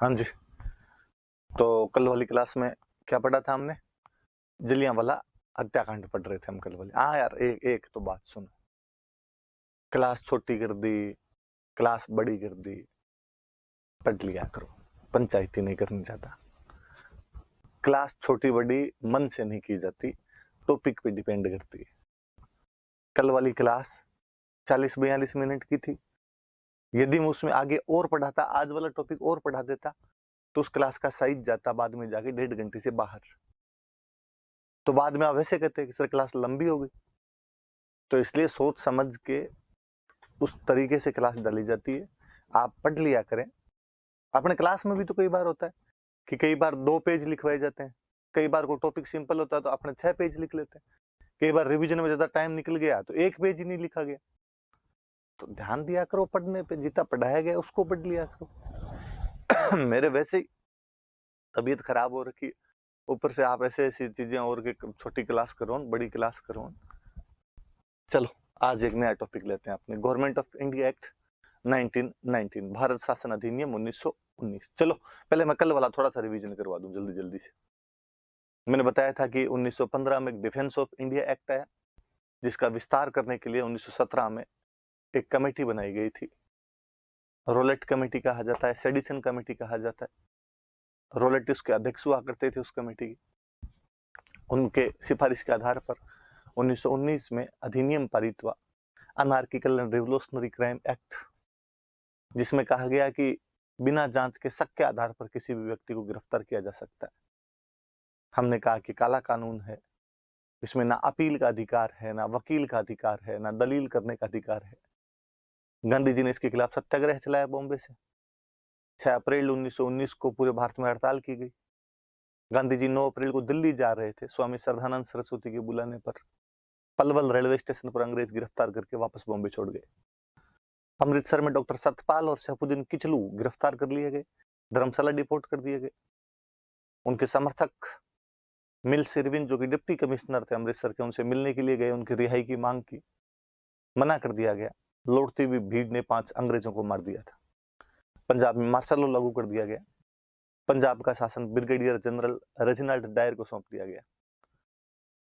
हाँ जी। तो कल वाली क्लास में क्या पढ़ा था हमने? जलियांवाला हत्याकांड पढ़ रहे थे हम कल वाली। हाँ यार, एक तो बात सुनो। क्लास छोटी कर दी, क्लास बड़ी कर दी, पढ़ लिया करो, पंचायती नहीं करनी चाहता। क्लास छोटी बड़ी मन से नहीं की जाती, टॉपिक पे डिपेंड करती है। कल वाली क्लास 40-42 मिनट की थी। यदि मैं उसमें आगे और पढ़ाता, आज वाला टॉपिक और पढ़ा देता, तो उस क्लास का साइज जाता बाद में जाके 1.5 घंटे से बाहर। तो बाद में आप वैसे कहते हैं कि सर क्लास लंबी हो गई। तो इसलिए सोच समझ के उस तरीके से क्लास डाली जाती है। आप पढ़ लिया करें। अपने क्लास में भी तो कई बार होता है कि कई बार 2 पेज लिखवाए जाते हैं, कई बार कोई टॉपिक सिंपल होता है तो अपने 6 पेज लिख लेते हैं, कई बार रिवीजन में ज्यादा टाइम निकल गया तो 1 पेज ही नहीं लिखा गया। तो ध्यान दिया करो पढ़ने पे, जितना पढ़ाया गया उसको पढ़ लिया करो। मेरे वैसे ही तबीयत खराब हो रखी, ऊपर से आप ऐसे ऐसी चीजें और के छोटी क्लास करो, बड़ी क्लास करो। चलो आज एक नया टॉपिक लेते हैं अपने, government of India act 1919, Bharat शासन अधिनियम 1919। चलो पहले मैं कल वाला थोड़ा सा रिवीजन करवा दूं जल्दी जल्दी से। मैंने बताया था कि 1915 में डिफेंस ऑफ इंडिया एक्ट आया, जिसका विस्तार करने के लिए 1917 में एक कमेटी बनाई गई थी। रोलेट कमेटी कहा जाता है, सेडिसन कमेटी कहा जाता है। रोलेट उसके अध्यक्ष हुआ करते थे उस कमेटी की। उनके सिफारिश के आधार पर 1919 में अधिनियम पारित हुआ, anarchical and revolutionary crime act, जिसमें कहा गया कि बिना जांच के शक के आधार पर किसी भी व्यक्ति को गिरफ्तार किया जा सकता है। हमने कहा कि काला कानून है, इसमें ना अपील का अधिकार है, ना वकील का अधिकार है, ना दलील करने का अधिकार है। गांधी जी ने इसके खिलाफ सत्याग्रह चलाया बॉम्बे से। 6 अप्रैल 1919 को पूरे भारत में हड़ताल की गई। गांधी जी 9 अप्रैल को दिल्ली जा रहे थे, स्वामी श्रद्धानंद सरस्वती के बुलाने पर। पलवल रेलवे स्टेशन पर अंग्रेज गिरफ्तार करके वापस बॉम्बे छोड़ गए। अमृतसर में डॉक्टर सतपाल और सैफुद्दीन किचलू गिरफ्तार कर लिए गए, धर्मशाला डिपोर्ट कर दिए गए। उनके समर्थक मिल सिरविन, जो कि डिप्टी कमिश्नर थे अमृतसर के, उनसे मिलने के लिए गए, उनकी रिहाई की मांग की, मना कर दिया गया। लौटती हुई भीड़ ने 5 अंग्रेजों को मार दिया था। पंजाब में मार्शल लॉ लागू कर दिया गया। पंजाब का शासन ब्रिगेडियर जनरल रेजिनाल्ड डायर को सौंप दिया गया।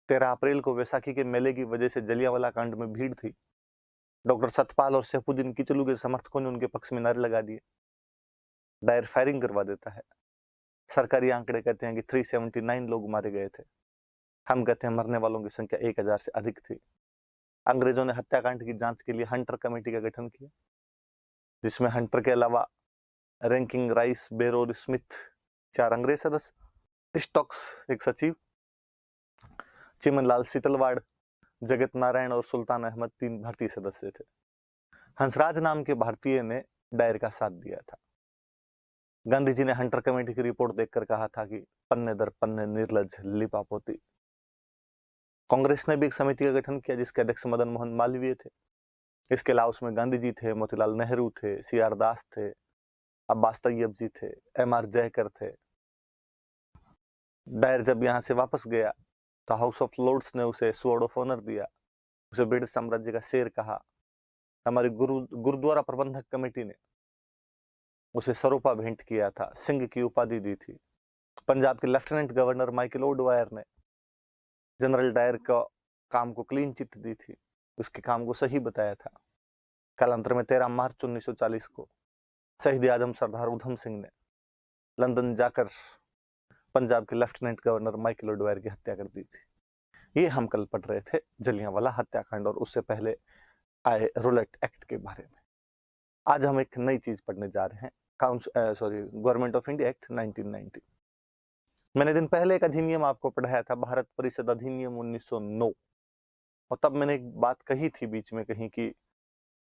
13 अप्रैल को वैसाखी के मेले की वजह से जलियांवाला कांड में भीड़ थी। डॉक्टर सतपाल और सैफुद्दीन किचलू के समर्थकों ने उनके पक्ष में नारे लगा दिए। डायर फायरिंग करवा देता है। सरकारी आंकड़े कहते हैं कि 379 लोग मारे गए थे। हम कहते हैं मरने वालों की संख्या 1000 से अधिक थी। अंग्रेजों ने हत्याकांड की जांच के लिए हंटर कमेटी का गठन किया, जिसमें हंटर के अलावा रैंकिंग, राइस, बेरोर, स्मिथ 4 अंग्रेज सदस्य, स्टॉक्स एक सचिव, चिमनलाल सीतलवाड़, जगत नारायण और सुल्तान अहमद 3 भारतीय सदस्य थे। हंसराज नाम के भारतीय ने डायर का साथ दिया था। गांधी जी ने हंटर कमेटी की रिपोर्ट देखकर कहा था कि पन्ने दर पन्ने निर्लज लिपापोती। कांग्रेस ने भी एक समिति का गठन किया, जिसके अध्यक्ष मदन मोहन मालवीय थे। इसके अलावा उसमें गांधी जी थे, मोतीलाल नेहरू थे, CR दास थे, अब्बास तैयब जी थे, MR जयकर थे। डायर जब यहाँ से वापस गया तो हाउस ऑफ लॉर्ड्स ने उसे स्वॉर्ड ऑफ ऑनर दिया, उसे ब्रिटिश साम्राज्य का शेर कहा। हमारी गुरुद्वारा प्रबंधक कमेटी ने उसे सरोपा भेंट किया था, सिंह की उपाधि दी थी। पंजाब के लेफ्टिनेंट गवर्नर माइकल ओडवायर ने जनरल डायर का काम को क्लीन चिट दी थी, उसके काम को सही बताया था। कालांतर में 13 मार्च 1940 को शहीद आजम सरदार उधम सिंह ने लंदन जाकर पंजाब के लेफ्टिनेंट गवर्नर माइकल ओडवायर की हत्या कर दी थी। ये हम कल पढ़ रहे थे जलियांवाला हत्याकांड और उससे पहले आए रोलेट एक्ट के बारे में। आज हम एक नई चीज पढ़ने जा रहे हैं, गवर्नमेंट ऑफ इंडिया एक्ट 1990। मैंने दिन पहले एक अधिनियम आपको पढ़ाया था, भारत परिषद अधिनियम 1909, और तब मैंने एक बात कही थी बीच में कहीं कि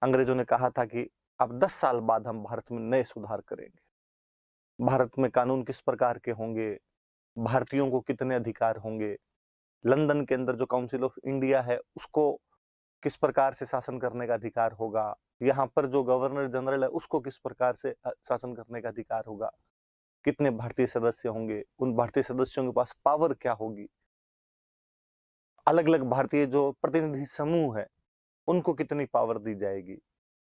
अंग्रेजों ने कहा था कि अब 10 साल बाद हम भारत में नए सुधार करेंगे। भारत में कानून किस प्रकार के होंगे, भारतीयों को कितने अधिकार होंगे, लंदन के अंदर जो काउंसिल ऑफ इंडिया है उसको किस प्रकार से शासन करने का अधिकार होगा, यहाँ पर जो गवर्नर जनरल है उसको किस प्रकार से शासन करने का अधिकार होगा, कितने भारतीय सदस्य होंगे, उन भारतीय सदस्यों के पास पावर क्या होगी, अलग अलग भारतीय जो प्रतिनिधि समूह है उनको कितनी पावर दी जाएगी।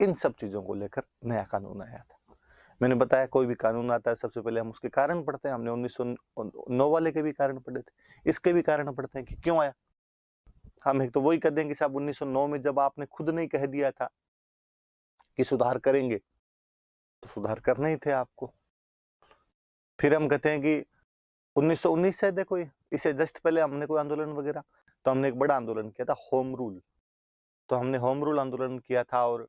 इन सब चीजों को लेकर नया कानून आया था। मैंने बताया कोई भी कानून आता है सबसे पहले हम उसके कारण पढ़ते हैं। हमने 1909 वाले के भी कारण पढ़े थे, इसके भी कारण पढ़ते हैं कि क्यों आया। हम एक तो वही कर देंगे साहब 1909 में जब आपने खुद नहीं कह दिया था कि सुधार करेंगे तो सुधार करने ही थे आपको। फिर हम कहते हैं कि 1919 से देखो इसे जस्ट पहले हमने कोई आंदोलन वगैरह, तो हमने एक बड़ा आंदोलन किया था होम रूल। तो हमने होम रूल आंदोलन किया था और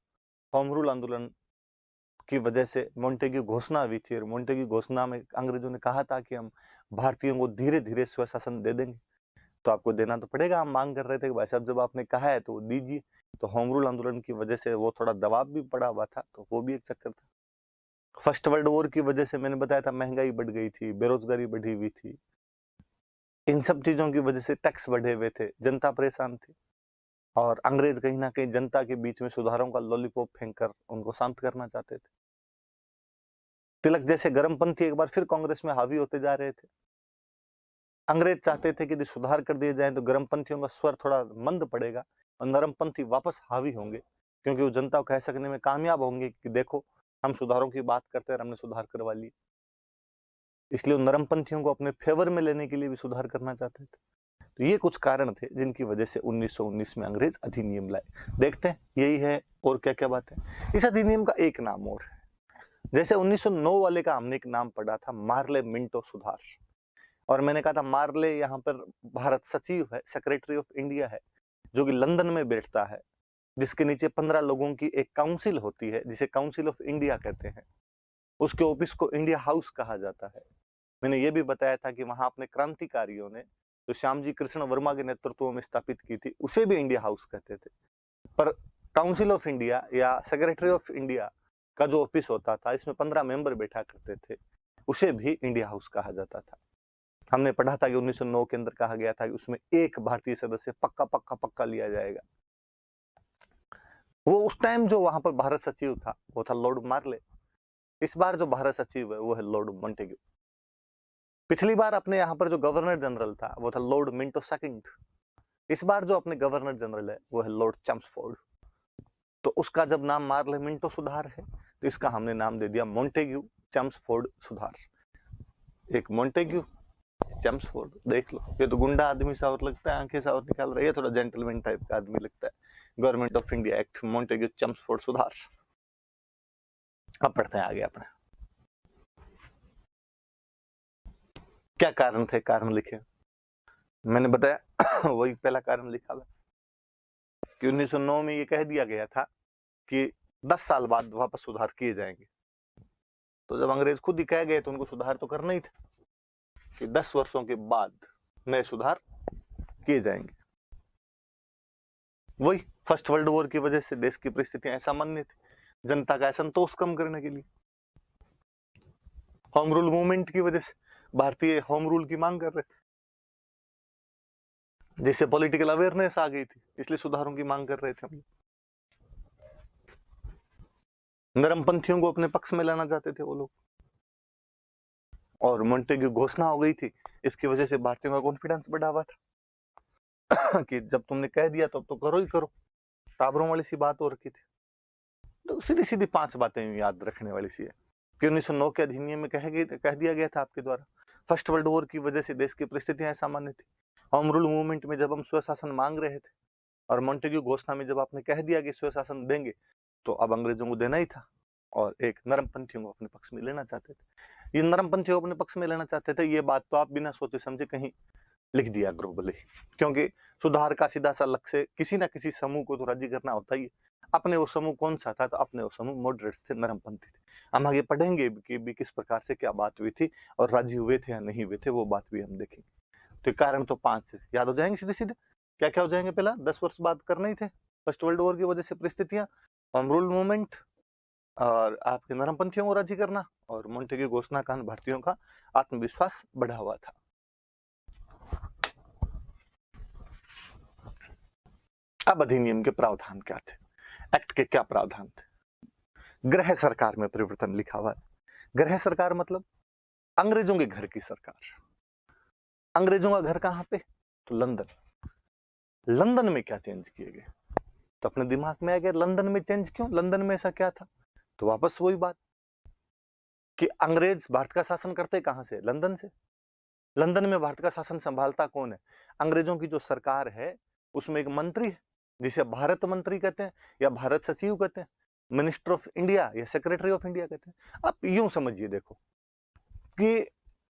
होम रूल आंदोलन की वजह से मोंटेग्यू घोषणा हुई थी और मोंटेग्यू घोषणा में अंग्रेजों ने कहा था कि हम भारतीयों को धीरे धीरे स्वशासन दे देंगे। तो आपको देना तो पड़ेगा, हम मांग कर रहे थे कि भाई साहब जब आपने कहा है तो दीजिए। तो होम रूल आंदोलन की वजह से वो थोड़ा दबाव भी पड़ा हुआ था, तो वो भी एक चक्कर था। फर्स्ट वर्ल्ड वॉर की वजह से मैंने बताया था महंगाई बढ़ गई थी, बेरोजगारी बढ़ी हुई थी, इन सब चीजों की वजह से टैक्स बढ़े हुए थे, जनता परेशान थी और अंग्रेज कहीं ना कहीं जनता के बीच में सुधारों का लॉलीपॉप फेंक कर उनको शांत करना चाहते थे। तिलक जैसे गर्मपंथी एक बार फिर कांग्रेस में हावी होते जा रहे थे। अंग्रेज चाहते थे कि यदि सुधार कर दिए जाए तो गर्मपंथियों का स्वर थोड़ा मंद पड़ेगा और नरमपंथी वापस हावी होंगे, क्योंकि वो जनता को कह सकने में कामयाब होंगे कि देखो हम सुधारों की बात करते हैं और हमने सुधार करवा ली। इसलिए उन नरमपंथियों को अपने फेवर में लेने के लिए भी सुधार करना चाहते थे। तो ये कुछ कारण थे जिनकी वजह से 1919 में अंग्रेज अधिनियम लाए। देखते हैं यही है और क्या क्या बात है। इस अधिनियम का एक नाम और है, जैसे 1909 वाले का हमने एक नाम पढ़ा था मार्ले मिंटो सुधार, और मैंने कहा था मार्ले यहाँ पर भारत सचिव है, सेक्रेटरी ऑफ इंडिया है, जो कि लंदन में बैठता है, जिसके नीचे 15 लोगों की एक काउंसिल होती है जिसे काउंसिल ऑफ इंडिया कहते हैं। उसके ऑफिस को इंडिया हाउस कहा जाता है। मैंने ये भी बताया था कि वहां अपने क्रांतिकारियों ने जो श्यामजी कृष्ण वर्मा के नेतृत्व में स्थापित की थी उसे भी इंडिया हाउस कहते थे। पर काउंसिल ऑफ इंडिया या सेक्रेटरी ऑफ इंडिया का जो ऑफिस होता था, इसमें 15 मेंबर बैठा करते थे, उसे भी इंडिया हाउस कहा जाता था। हमने पढ़ा था कि 1909 के अंदर कहा गया था कि उसमें एक भारतीय सदस्य पक्का पक्का पक्का लिया जाएगा। वो उस टाइम जो वहां पर भारत सचिव था वो था लॉर्ड मार्ले। इस बार जो भारत सचिव है वो है लॉर्ड मोंटेग्यू। पिछली बार अपने यहाँ पर जो गवर्नर जनरल था वो था लॉर्ड मिंटो सेकंड। इस बार जो अपने गवर्नर जनरल है वो है लॉर्ड चैम्सफोर्ड। तो उसका जब नाम मार्ले मिंटो सुधार है तो इसका हमने नाम दे दिया मोंटेग्यू चैम्सफोर्ड सुधार। एक मोंटेग्यू चैम्सफोर्ड, देख लो ये तो गुंडा आदमी सा और लगता है, आंखें सा और निकाल रहा है, ये थोड़ा जेंटलमैन टाइप का आदमी लगता है। Government of India Act Montagu Chelmsford सुधार। अब पढ़ते हैं आगे अपने क्या कारण थे, कारण लिखे। मैंने बताया वही पहला कारण लिखा हुआ कि 1909 में ये कह दिया गया था कि 10 साल बाद वापस सुधार किए जाएंगे। तो जब अंग्रेज खुद ही कह गए तो उनको सुधार तो करना ही था कि 10 वर्षों के बाद नए सुधार किए जाएंगे। वही फर्स्ट वर्ल्ड वॉर की वजह से देश की परिस्थितियां असामान्य थी, जनता का असंतोष कम करने के लिए होम रूल मूवमेंट की वजह से भारतीय होम रूल की मांग कर रहे थे, जिससे पॉलिटिकल अवेयरनेस आ गई थी, इसलिए सुधारों की मांग कर रहे थे हम। नरमपंथियों को अपने पक्ष में लाना चाहते थे वो लोग, और मोंटेग्यू घोषणा हो गई थी, इसकी वजह से भारतीयों का कॉन्फिडेंस बढ़ा हुआ था कि जब तुमने कह दिया तो अब तो करो ही करो। टाबरों वाली सी बात हो रखी थी। तो सीधी सीधी 5 बातें याद रखने वाली सी है कि 1909 के अधिनियम में कह दिया गया था आपके द्वारा फर्स्ट वर्ल्ड वॉर की वजह से देश की परिस्थितियां सामान्य थी। होम रूल मूवमेंट में जब हम स्वशासन मांग रहे थे और मोंटेग्यू घोषणा में जब आपने कह दिया कि स्वशासन देंगे, तो अब अंग्रेजों को देना ही था और एक नरमपंथियों को अपने पक्ष में लेना चाहते थे। ये नरमपंथियों को अपने पक्ष में लेना चाहते थे, ये बात तो आप बिना सोचे समझे कहीं लिख दिया ग्लोबली, क्योंकि सुधार का सीधा सा लक्ष्य किसी ना किसी समूह को तो राजी करना होता ही। अपने वो समूह कौन सा था, तो अपने वो समूह मॉडरेट्स थे, नरमपंथी थे। हम आगे पढ़ेंगे कि भी किस प्रकार से क्या बात हुई थी और राजी हुए थे या नहीं हुए थे, वो बात भी हम देखेंगे। तो कारण तो 5 याद हो जाएंगे सीधे सीधे। क्या क्या हो जाएंगे? पहला 10 वर्ष बाद करने ही थे फर्स्ट वर्ल्ड वॉर की वजह से परिस्थितियां, होम रूल मूवमेंट और आपके नरमपंथियों को राजी करना, और मोंटेग्यू घोषणा का भारतीयों का आत्मविश्वास बढ़ा हुआ था। अब अधिनियम के प्रावधान क्या थे, एक्ट के क्या प्रावधान थे? गृह सरकार में परिवर्तन लिखा हुआ है। गृह सरकार मतलब अंग्रेजों के घर की सरकार। अंग्रेजों का घर कहां पे? तो लंदन। लंदन में क्या चेंज किए गए? तो अपने दिमाग में आ गया लंदन में चेंज क्यों, लंदन में ऐसा क्या था? तो वापस वही बात, कि अंग्रेज भारत का शासन करते कहां से? लंदन से। लंदन में भारत का शासन संभालता कौन है? अंग्रेजों की जो सरकार है उसमें एक मंत्री है जिसे भारत मंत्री कहते हैं या भारत सचिव कहते हैं, मिनिस्टर ऑफ इंडिया या सेक्रेटरी ऑफ इंडिया कहते हैं। आप यूं समझिए देखो कि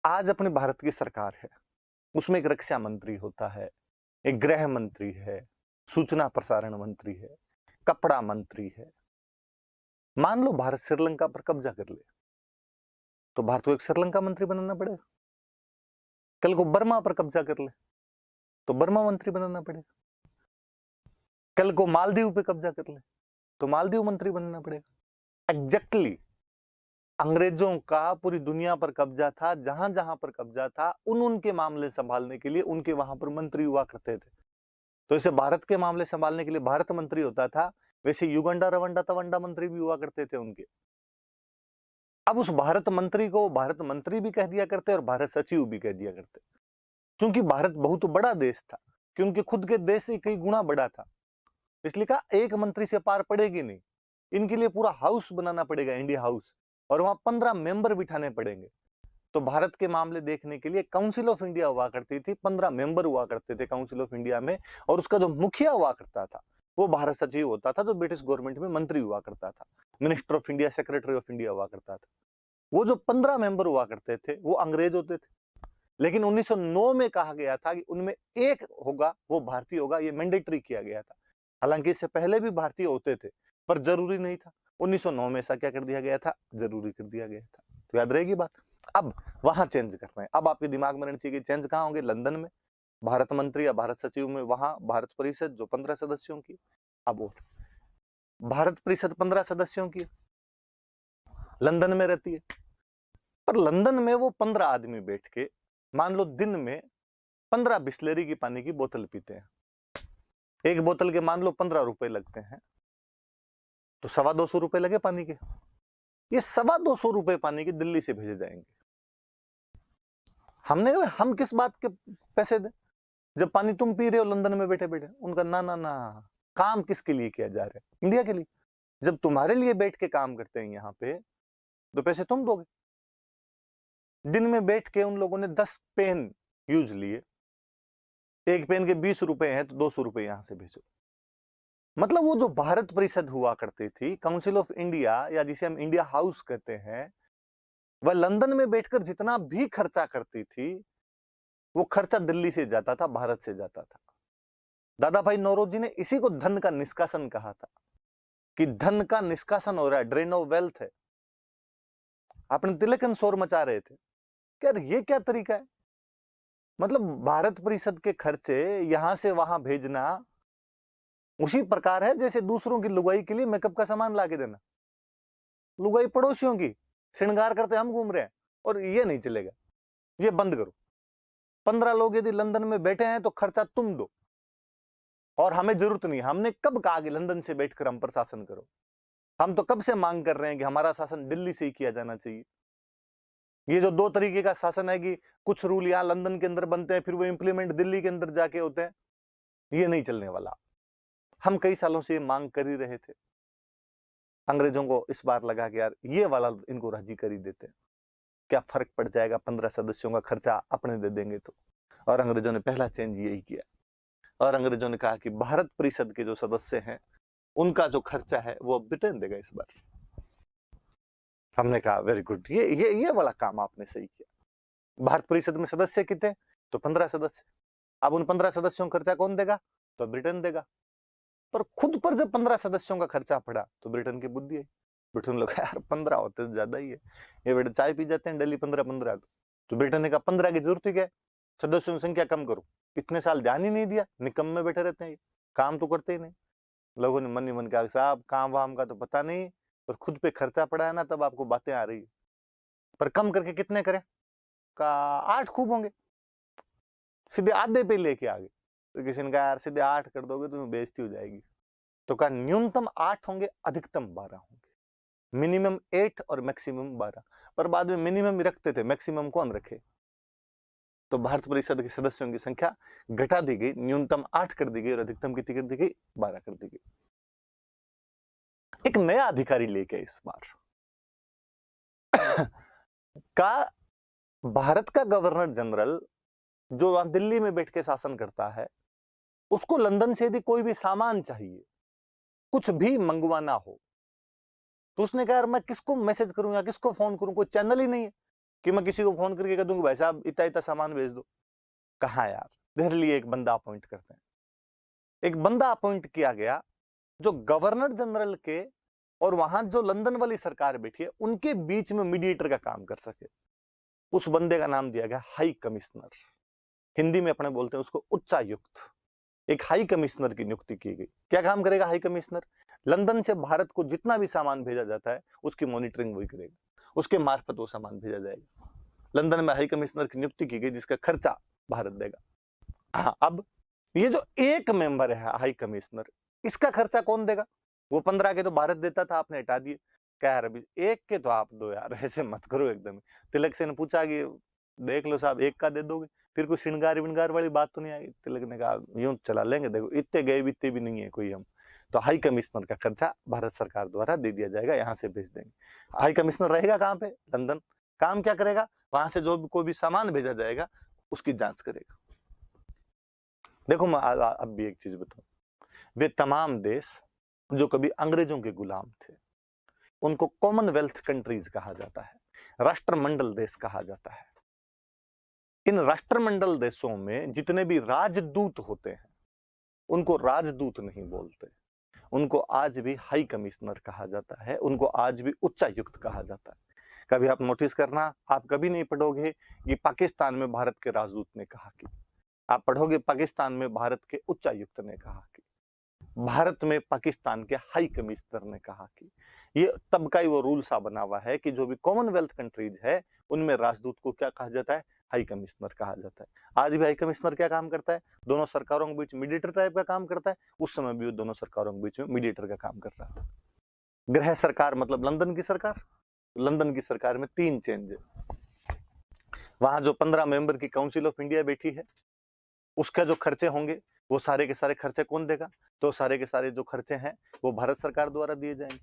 आज अपने भारत की सरकार है, उसमें एक रक्षा मंत्री होता है, एक गृह मंत्री है, सूचना प्रसारण मंत्री है, कपड़ा मंत्री है। मान लो भारत श्रीलंका पर कब्जा कर ले तो भारत को एक श्रीलंका मंत्री बनाना पड़ेगा। कल को बर्मा पर कब्जा कर ले तो बर्मा मंत्री बनाना पड़ेगा। कल को मालदीव पे कब्जा कर ले तो मालदीव मंत्री बनना पड़ेगा। एग्जैक्टली अंग्रेजों का पूरी दुनिया पर कब्जा था, जहां जहां पर कब्जा था उनके मामले संभालने के लिए उनके वहां पर मंत्री हुआ करते थे। तो इसे भारत के मामले संभालने के लिए भारत मंत्री होता था, वैसे युगंडा रवंडा तवंडा मंत्री भी हुआ करते थे उनके। अब उस भारत मंत्री को भारत मंत्री भी कह दिया करते और भारत सचिव भी कह दिया करते, क्योंकि भारत बहुत बड़ा देश था, क्योंकि खुद के देश से कई गुना बड़ा था। इसलिए कहा एक मंत्री से पार पड़ेगी नहीं, इनके लिए पूरा हाउस बनाना पड़ेगा, इंडिया हाउस, और वहां 15 मेंबर बिठाने पड़ेंगे। तो भारत के मामले देखने के लिए काउंसिल ऑफ इंडिया हुआ करती थी, 15 मेंबर हुआ करते थे काउंसिल ऑफ इंडिया में, और उसका जो मुखिया हुआ करता था वो भारत सचिव होता था, जो ब्रिटिश गवर्नमेंट में मंत्री हुआ करता था, minister of India, secretary of India हुआ करता था। वो जो 15 मेंबर हुआ करते थे वो अंग्रेज होते थे, लेकिन 1909 में कहा गया था कि उनमें एक होगा वो भारतीय होगा, ये मैंडेटरी किया गया था। हालांकि इससे पहले भी भारतीय होते थे पर जरूरी नहीं था। 1909 में ऐसा क्या कर दिया गया था? जरूरी कर दिया गया था। तो याद रहेगी बात। अब वहां चेंज कर रहे हैं। अब आपके दिमाग में रहना चाहिए कि चेंज कहां होंगे? लंदन में भारत मंत्री या भारत सचिव में, वहां भारत परिषद जो 15 सदस्यों की। अब और भारत परिषद 15 सदस्यों की लंदन में रहती है, पर लंदन में वो 15 आदमी बैठ के मान लो दिन में 15 बिस्लेरी की पानी की बोतल पीते हैं। एक बोतल के मान लो 15 रुपए लगते हैं, तो 250 रुपए लगे पानी के। ये 250 रुपए पानी के दिल्ली से भेजे जाएंगे। हम किस बात के पैसे दें जब पानी तुम पी रहे हो लंदन में बैठे बैठे? उनका ना ना ना, काम किसके लिए किया जा रहा है? इंडिया के लिए। जब तुम्हारे लिए बैठ के काम करते हैं यहाँ पे तो पैसे तुम दोगे। दिन में बैठ के उन लोगों ने 10 पेन यूज लिए, एक पेन के 20 रुपए हैं तो 200 रुपए यहां से भेजो। मतलब वो जो भारत परिषद हुआ करती थी, काउंसिल ऑफ इंडिया या जिसे हम इंडिया हाउस कहते हैं, वह लंदन में बैठकर जितना भी खर्चा करती थी वो खर्चा दिल्ली से जाता था, भारत से जाता था। दादा भाई नौरोजी ने इसी को धन का निष्कासन कहा था कि धन का निष्कासन हो रहा है, ड्रेन ऑफ वेल्थ है। अपने तिलकन शोर मचा रहे थे कि यार ये क्या तरीका है? मतलब भारत परिषद के खर्चे यहां से वहां भेजना उसी प्रकार है जैसे दूसरों की लुगाई के लिए मेकअप का सामान लाके देना। लुगाई पड़ोसियों की श्रृंगार करते हम घूम रहे हैं, और ये नहीं चलेगा, ये बंद करो। 15 लोग यदि लंदन में बैठे हैं तो खर्चा तुम दो, और हमें जरूरत नहीं। हमने कब कहा कि लंदन से बैठकर हम पर शासन करो? हम तो कब से मांग कर रहे हैं कि हमारा शासन दिल्ली से ही किया जाना चाहिए। ये जो दो तरीके का शासन है कि कुछ रूल यहां लंदन के अंदर बनते हैं फिर वो इंप्लीमेंट दिल्ली के अंदर जाके होते हैं, ये नहीं चलने वाला। हम कई सालों से ये मांग कर ही रहे थे। अंग्रेजों को इस बार लगा कि यार ये वाला इनको राजी कर ही देते हैं, क्या फर्क पड़ जाएगा, 15 सदस्यों का खर्चा अपने दे देंगे तो। और अंग्रेजों ने पहला चेंज यही किया, और अंग्रेजों ने कहा कि भारत परिषद के जो सदस्य हैं उनका जो खर्चा है वो ब्रिटेन देगा इस बार। हमने कहा वेरी गुड, ये वाला काम आपने सही किया। भारत परिषद में सदस्य कितने? तो 15 सदस्य। अब उन 15 सदस्यों का खर्चा कौन देगा? तो ब्रिटेन देगा। पर खुद पर जब 15 सदस्यों का खर्चा पड़ा तो ब्रिटेन की बुद्धि है। ब्रिटेन लोग यार 15 होते तो ज्यादा ही है, ये बेटे चाय पी जाते हैं डेली 15-15। तो ब्रिटेन ने कहा 15 की जरूरत ही क्या है, सदस्यों की संख्या कम करो। इतने साल ध्यान ही नहीं दिया, निकम में बैठे रहते हैं, काम तो करते ही नहीं। लोगों ने मन ही मन कहा साहब काम वाम का तो पता नहीं, पर खुद पे खर्चा पड़ा है ना तब आपको बातें आ रही है, पर कम करके कितने करें? का 8 खूब होंगे, सीधे आधे पे लेके आ गए। तो किसी ने कहा यार सीधे 8 कर दोगे तो बेइज्जती हो जाएगी। तो कहा न्यूनतम 8 होंगे, अधिकतम 12 होंगे, मिनिमम 8 और मैक्सिमम 12। पर बाद में मिनिमम ही रखते थे, मैक्सिमम कौन रखे? तो भारत परिषद के सदस्यों की संख्या घटा दी गई, न्यूनतम 8 कर दी गई और अधिकतम कितनी कर दी गई? 12 कर दी गई। एक नया अधिकारी लेके इस बार का भारत का गवर्नर जनरल जो वहां दिल्ली में बैठ के शासन करता है, उसको लंदन से यदि कोई भी सामान चाहिए, कुछ भी मंगवाना हो, तो उसने कहा यार मैं किसको मैसेज करूं या किसको फोन करूं, कोई चैनल ही नहीं है कि मैं किसी को फोन करके कह दूं कि भाई साहब इतना इतना सामान भेज दो। कहा यार, देर लिए एक बंदा अपॉइंट करते हैं। एक बंदा अपॉइंट किया गया जो गवर्नर जनरल के और वहां जो लंदन वाली सरकार बैठी है उनके बीच में मीडिएटर का काम कर सके। उस बंदे का नाम दिया गया हाई कमिश्नर। हिंदी में अपने बोलते हैं उसको उच्चायुक्त। एक हाई कमिश्नर की नियुक्ति की गई। क्या काम करेगा हाई कमिश्नर? लंदन से भारत को जितना भी सामान भेजा जाता है उसकी मॉनिटरिंग वही करेगा, उसके मार्फत वो सामान भेजा जाएगा। लंदन में हाई कमिश्नर की नियुक्ति की गई जिसका खर्चा भारत देगा। हाँ, अब ये जो एक मेंबर है हाई कमिश्नर, इसका खर्चा कौन देगा? वो 15 के तो भारत देता था, आपने हटा दिए। क्या यार अभी एक के तो आप दो यार, ऐसे मत करो एकदम। तिलक से ने पूछा कि देख लो साहब एक का दे दोगे, फिर कुछ श्रृंगार विंगार वाली बात तो नहीं आई। तिलक ने कहा यूं चला लेंगे, देखो इतने गए बीते भी नहीं है कोई हम। तो हाई कमिश्नर का खर्चा भारत सरकार द्वारा दे दिया जाएगा, यहाँ से भेज देंगे। हाई कमिश्नर रहेगा कहाँ पे? लंदन। काम क्या करेगा? वहां से जो भी कोई भी सामान भेजा जाएगा उसकी जांच करेगा। देखो मैं अब भी एक चीज बताऊं, वे तमाम देश जो कभी अंग्रेजों के गुलाम थे उनको कॉमनवेल्थ कंट्रीज कहा जाता है, राष्ट्रमंडल देश कहा जाता है। इन राष्ट्रमंडल देशों में जितने भी राजदूत होते हैं उनको राजदूत नहीं बोलते, उनको आज भी हाई कमिश्नर कहा जाता है, उनको आज भी उच्चायुक्त कहा जाता है। कभी आप नोटिस करना, आप कभी नहीं पढ़ोगे कि पाकिस्तान में भारत के राजदूत ने कहा कि, आप पढ़ोगे पाकिस्तान में भारत के उच्चायुक्त ने कहा कि, भारत में पाकिस्तान के हाई कमिश्नर ने कहा कि। ये तब का ही वो रूल सा बना हुआ है कि जो भी कॉमनवेल्थ कंट्रीज है उनमें राजदूत को क्या कहा जाता है? हाई कमिश्नर कहा जाता है। आज भी हाई कमिश्नर क्या काम करता है? दोनों सरकारों के बीच मीडिएटर टाइप का काम करता है। उस समय भी वो दोनों सरकारों के बीच में मीडिएटर का काम कर रहा था। गृह सरकार मतलब लंदन की सरकार। लंदन की सरकार में 3 चेंज है। वहां जो 15 मेंबर की काउंसिल ऑफ इंडिया बैठी है उसका जो खर्चे होंगे वो सारे के सारे खर्चे कौन देगा? तो सारे के सारे जो खर्चे हैं वो भारत सरकार द्वारा दिए जाएंगे।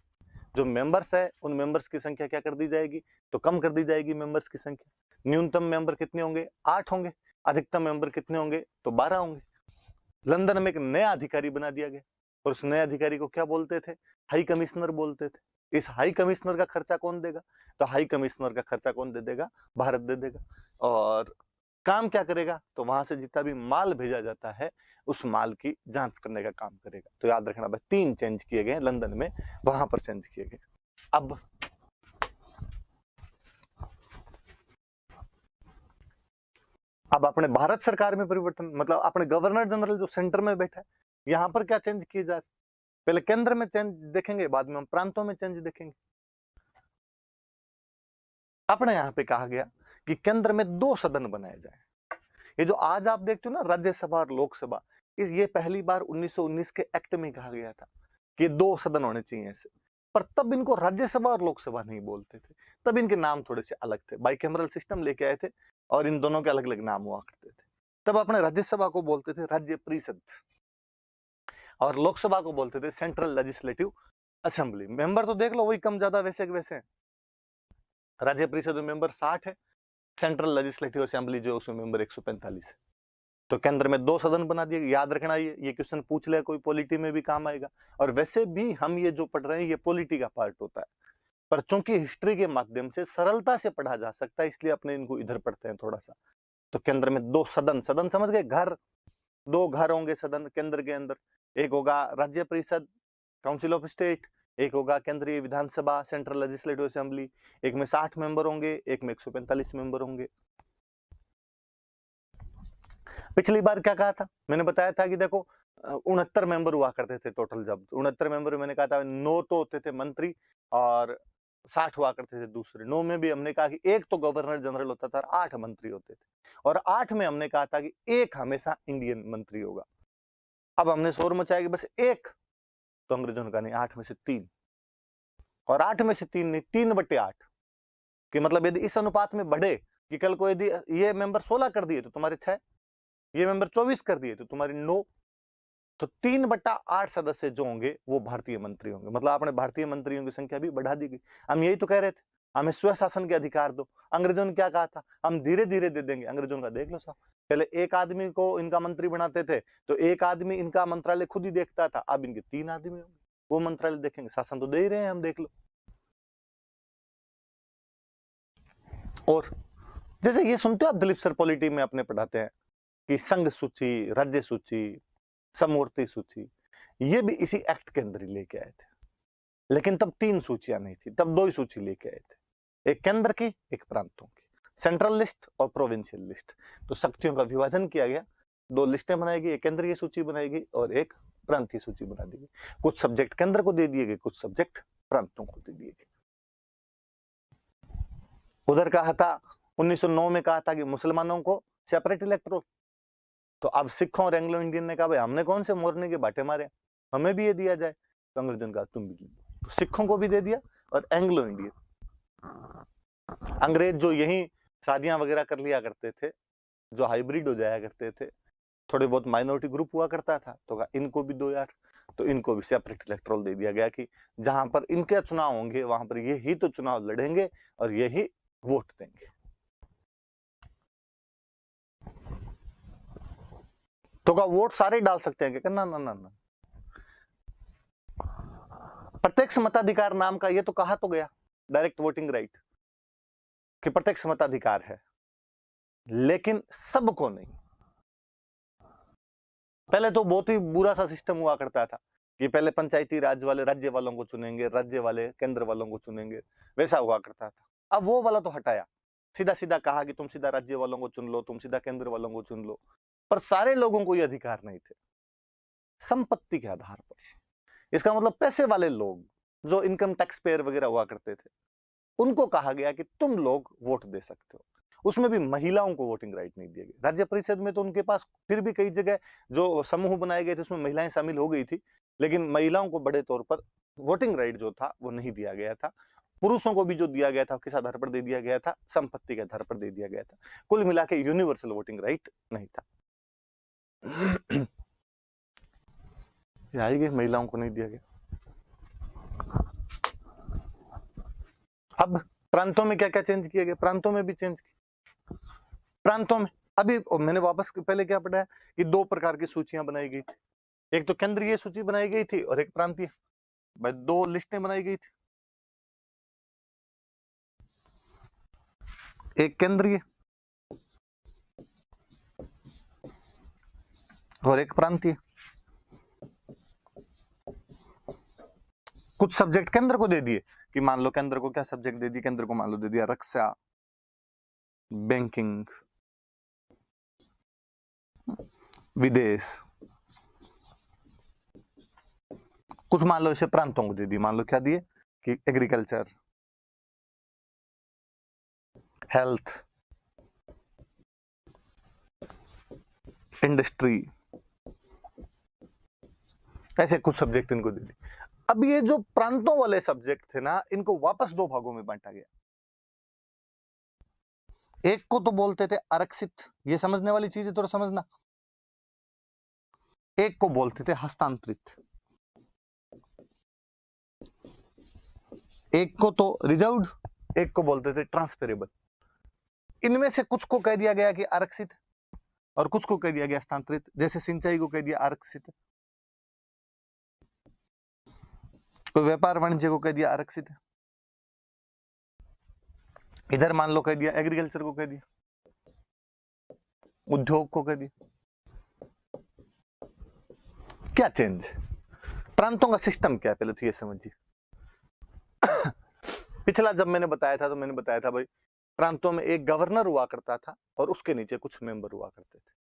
जो मेंबर्स है उन मेंबर्स की संख्या क्या कर दी जाएगी? तो कम कर दी जाएगी मेंबर्स की संख्या। न्यूनतम मेंबर कितने होंगे? 8 होंगे। अधिकतम मेंबर कितने होंगे? तो 12 होंगे। लंदन में एक नया अधिकारी बना दिया गया और उस नए अधिकारी को क्या बोलते थे? हाई कमिश्नर बोलते थे। इस हाई कमिश्नर का खर्चा कौन देगा? तो हाई कमिश्नर का खर्चा कौन दे देगा? भारत दे देगा। और काम क्या करेगा? तो वहां से जितना भी माल भेजा जाता है उस माल की जांच करने का काम करेगा। तो याद रखना बस 3 चेंज किए गए लंदन में, वहां पर चेंज किए गए। अब अपने भारत सरकार में परिवर्तन, मतलब अपने गवर्नर जनरल जो सेंटर में बैठा है यहां पर क्या चेंज किए जा रहे? पहले केंद्र में चेंज देखेंगे, बाद में हम प्रांतों में चेंज देखेंगे। अपने यहां पे कहा गया कि केंद्र में 2 सदन बनाए जाए। ये जो आज आप देखते हो ना राज्यसभा और लोकसभा, ये पहली बार 1919 के एक्ट में कहा गया था कि 2 सदन होने चाहिए ऐसे। पर तब इनको राज्यसभा और लोकसभा नहीं बोलते थे, तब इनके नाम थोड़े से अलग थे। बाइकैमरल सिस्टम लेके आए थे और इन दोनों के अलग अलग नाम हुआ करते थे। तब अपने राज्यसभा को बोलते थे राज्य परिषद और लोकसभा को बोलते थे सेंट्रल लेजिस्लेटिव असेंबली। मेंबर तो देख लो वही कम ज्यादा वैसे के वैसे हैं। राज्य परिषद में मेंबर 60 है, सेंट्रल लेजिस्लेटिव असेंबली जो उसमें मेंबर 145 है। तो केंद्र में 2 सदन बना दिए। याद रखना ये क्वेश्चन पूछ ले कोई, पॉलिटी में भी काम आएगा। और वैसे भी हम ये जो पढ़ रहे हैं ये पॉलिटी का पार्ट होता है, पर चूंकि हिस्ट्री के माध्यम से सरलता से पढ़ा जा सकता है इसलिए अपने इनको इधर पढ़ते हैं थोड़ा सा। तो केंद्र में 2 सदन, सदन समझ गए? घर, 2 घर होंगे सदन केंद्र के अंदर। एक होगा राज्य परिषद काउंसिल ऑफ स्टेट, एक होगा केंद्रीय विधानसभा सेंट्रल लेजिस्लेटिव असेंबली। एक में 60 मेंबर होंगे, एक में 145 मेंबर होंगे। पिछली बार क्या कहा था? मैंने बताया था कि देखो 69 मेंबर हुआ करते थे टोटल। जब 69 मेंबर मैंने कहा था 9 तो होते थे मंत्री और 60 हुआ करते थे दूसरे। 9 में भी हमने कहा कि एक तो गवर्नर जनरल होता था और 8 मंत्री होते थे। और 8 में हमने कहा था कि एक हमेशा इंडियन मंत्री होगा। अब हमने शोर मचाया कि बस एक, तो अंग्रेजों ने कहा नहीं 8 में से 3, और 8 में से 3 नहीं 3/8 कि मतलब यदि इस अनुपात में बढ़े कि कल को यदि ये मेंबर 16 कर दिए तो तुम्हारे 6, ये मेंबर 24 कर दिए तो तुम्हारे 9, तो 3/8 सदस्य जो होंगे वो भारतीय मंत्री होंगे। मतलब आपने भारतीय मंत्रियों की संख्या भी बढ़ा दी गई। हम यही तो कह रहे थे हमें स्वशासन के अधिकार दो। अंग्रेजों ने क्या कहा था, हम धीरे धीरे दे देंगे। अंग्रेजों का देख लो साहब, पहले एक आदमी को इनका मंत्री बनाते थे तो एक आदमी इनका मंत्रालय खुद ही देखता था, अब इनके 3 आदमी होंगे, वो मंत्रालय देखेंगे, शासन तो दे ही रहे हैं हम, देख लो। और जैसे ये सुनते हो आप, दिलीप सर पॉलिटी में अपने पढ़ाते हैं कि संघ सूची, राज्य सूची, समवर्ती सूची, ये भी इसी एक्ट के अंदर ही लेके आए थे। लेकिन तब 3 सूचियां नहीं थी, तब 2 ही सूची लेके आए थे, एक केंद्र की, एक प्रांतों की, सेंट्रल लिस्ट और प्रोविंशियल लिस्ट। तो शक्तियों का विभाजन किया गया, 2 लिस्टें बनाई गई, एक केंद्रीय सूची बनाई गई और एक प्रांतीय सूची बना दी गई। कुछ सब्जेक्ट केंद्र को दे दिए गए, कुछ सब्जेक्ट प्रांतों को दे दिए गए। उधर कहा था 1909 में कहा था कि मुसलमानों को सेपरेट इलेक्टोरल, तो अब सिखों और एंग्लो इंडियन ने कहा भाई हमने कौन से मोरने के बाटे मारे, हमें भी ये दिया जाए। तो अंग्रेजों ने कहा तुम भी, तो सिखों को भी दे दिया और एंग्लो इंडियन। अंग्रेज जो यही शादियां वगैरह कर लिया करते थे, जो हाइब्रिड हो जाया करते थे, थोड़े बहुत माइनॉरिटी ग्रुप हुआ करता था, तो कहा इनको भी दो यार। तो इनको भी सेपरेट इलेक्टोरल दे दिया गया कि जहां पर इनके चुनाव होंगे वहां पर ये ही तो चुनाव लड़ेंगे और यही वोट देंगे। तो का वोट सारे डाल सकते हैं क्या? ना ना ना ना। प्रत्यक्ष मताधिकार नाम का ये तो कहा तो गया, डायरेक्ट वोटिंग राइट, कि प्रत्यक्ष मताधिकार है, लेकिन सबको नहीं। पहले तो बहुत ही बुरा सा सिस्टम हुआ करता था कि पहले पंचायती राज वाले राज्य वालों को चुनेंगे, राज्य वाले केंद्र वालों को चुनेंगे, वैसा हुआ करता था। अब वो वाला तो हटाया, सीधा सीधा कहा कि तुम सीधा राज्य वालों को चुन लो, तुम सीधा केंद्र वालों को चुन लो। पर सारे लोगों को ये अधिकार नहीं थे, संपत्ति के आधार पर। इसका मतलब पैसे वाले लोग जो इनकम टैक्स पेयर वगैरह हुआ करते थे, उनको कहा गया कि तुम लोग वोट दे सकते हो। उसमें भी महिलाओं को वोटिंग राइट नहीं दिया गया। राज्य परिषद में तो उनके पास फिर भी कई जगह जो समूह बनाए गए थे उसमें महिलाएं शामिल हो गई थी, लेकिन महिलाओं को बड़े तौर पर वोटिंग राइट जो था वो नहीं दिया गया था। पुरुषों को भी जो दिया गया था किस आधार पर दे दिया गया था, संपत्ति के आधार पर दे दिया गया था। कुल मिला के यूनिवर्सल वोटिंग राइट नहीं था। आएगी, महिलाओं को नहीं दिया गया। अब प्रांतों में क्या क्या चेंज किया गया? प्रांतों में भी चेंज किया। प्रांतों में अभी मैंने वापस पहले क्या पढ़ा है कि 2 प्रकार की सूचियां बनाई गई थी, एक तो केंद्रीय सूची बनाई गई थी और एक प्रांतीय। भाई 2 लिस्टें बनाई गई थी, एक केंद्रीय और एक प्रांतीय। कुछ सब्जेक्ट केंद्र को दे दिए कि मान लो केंद्र को क्या सब्जेक्ट दे दिए, केंद्र को मान लो दे दिया रक्षा, बैंकिंग, विदेश। कुछ मान लो इसे प्रांतों को दे दिए, मान लो क्या दिए कि एग्रीकल्चर, हेल्थ, इंडस्ट्री, ऐसे कुछ सब्जेक्ट इनको दे दिए। अब ये जो प्रांतों वाले सब्जेक्ट थे ना, इनको वापस 2 भागों में बांटा गया। एक को तो बोलते थे आरक्षित, ये समझने वाली चीज है, थोड़ा समझना। एक को बोलते थे हस्तांतरित, एक को तो रिजर्व्ड, एक को बोलते थे ट्रांसफरेबल। इनमें से कुछ को कह दिया गया कि आरक्षित और कुछ को कह दिया गया हस्तांतरित। जैसे सिंचाई को कह दिया आरक्षित, तो व्यापार वाणिज्य को कह दिया आरक्षित है। इधर मान लो कह दिया एग्रीकल्चर को कह दिया, उद्योग को कह दिया। क्या चेंज है? प्रांतों का सिस्टम क्या है पहले तो ये समझिए। पिछला जब मैंने बताया था तो मैंने बताया था भाई प्रांतों में एक गवर्नर हुआ करता था और उसके नीचे कुछ मेंबर हुआ करते थे।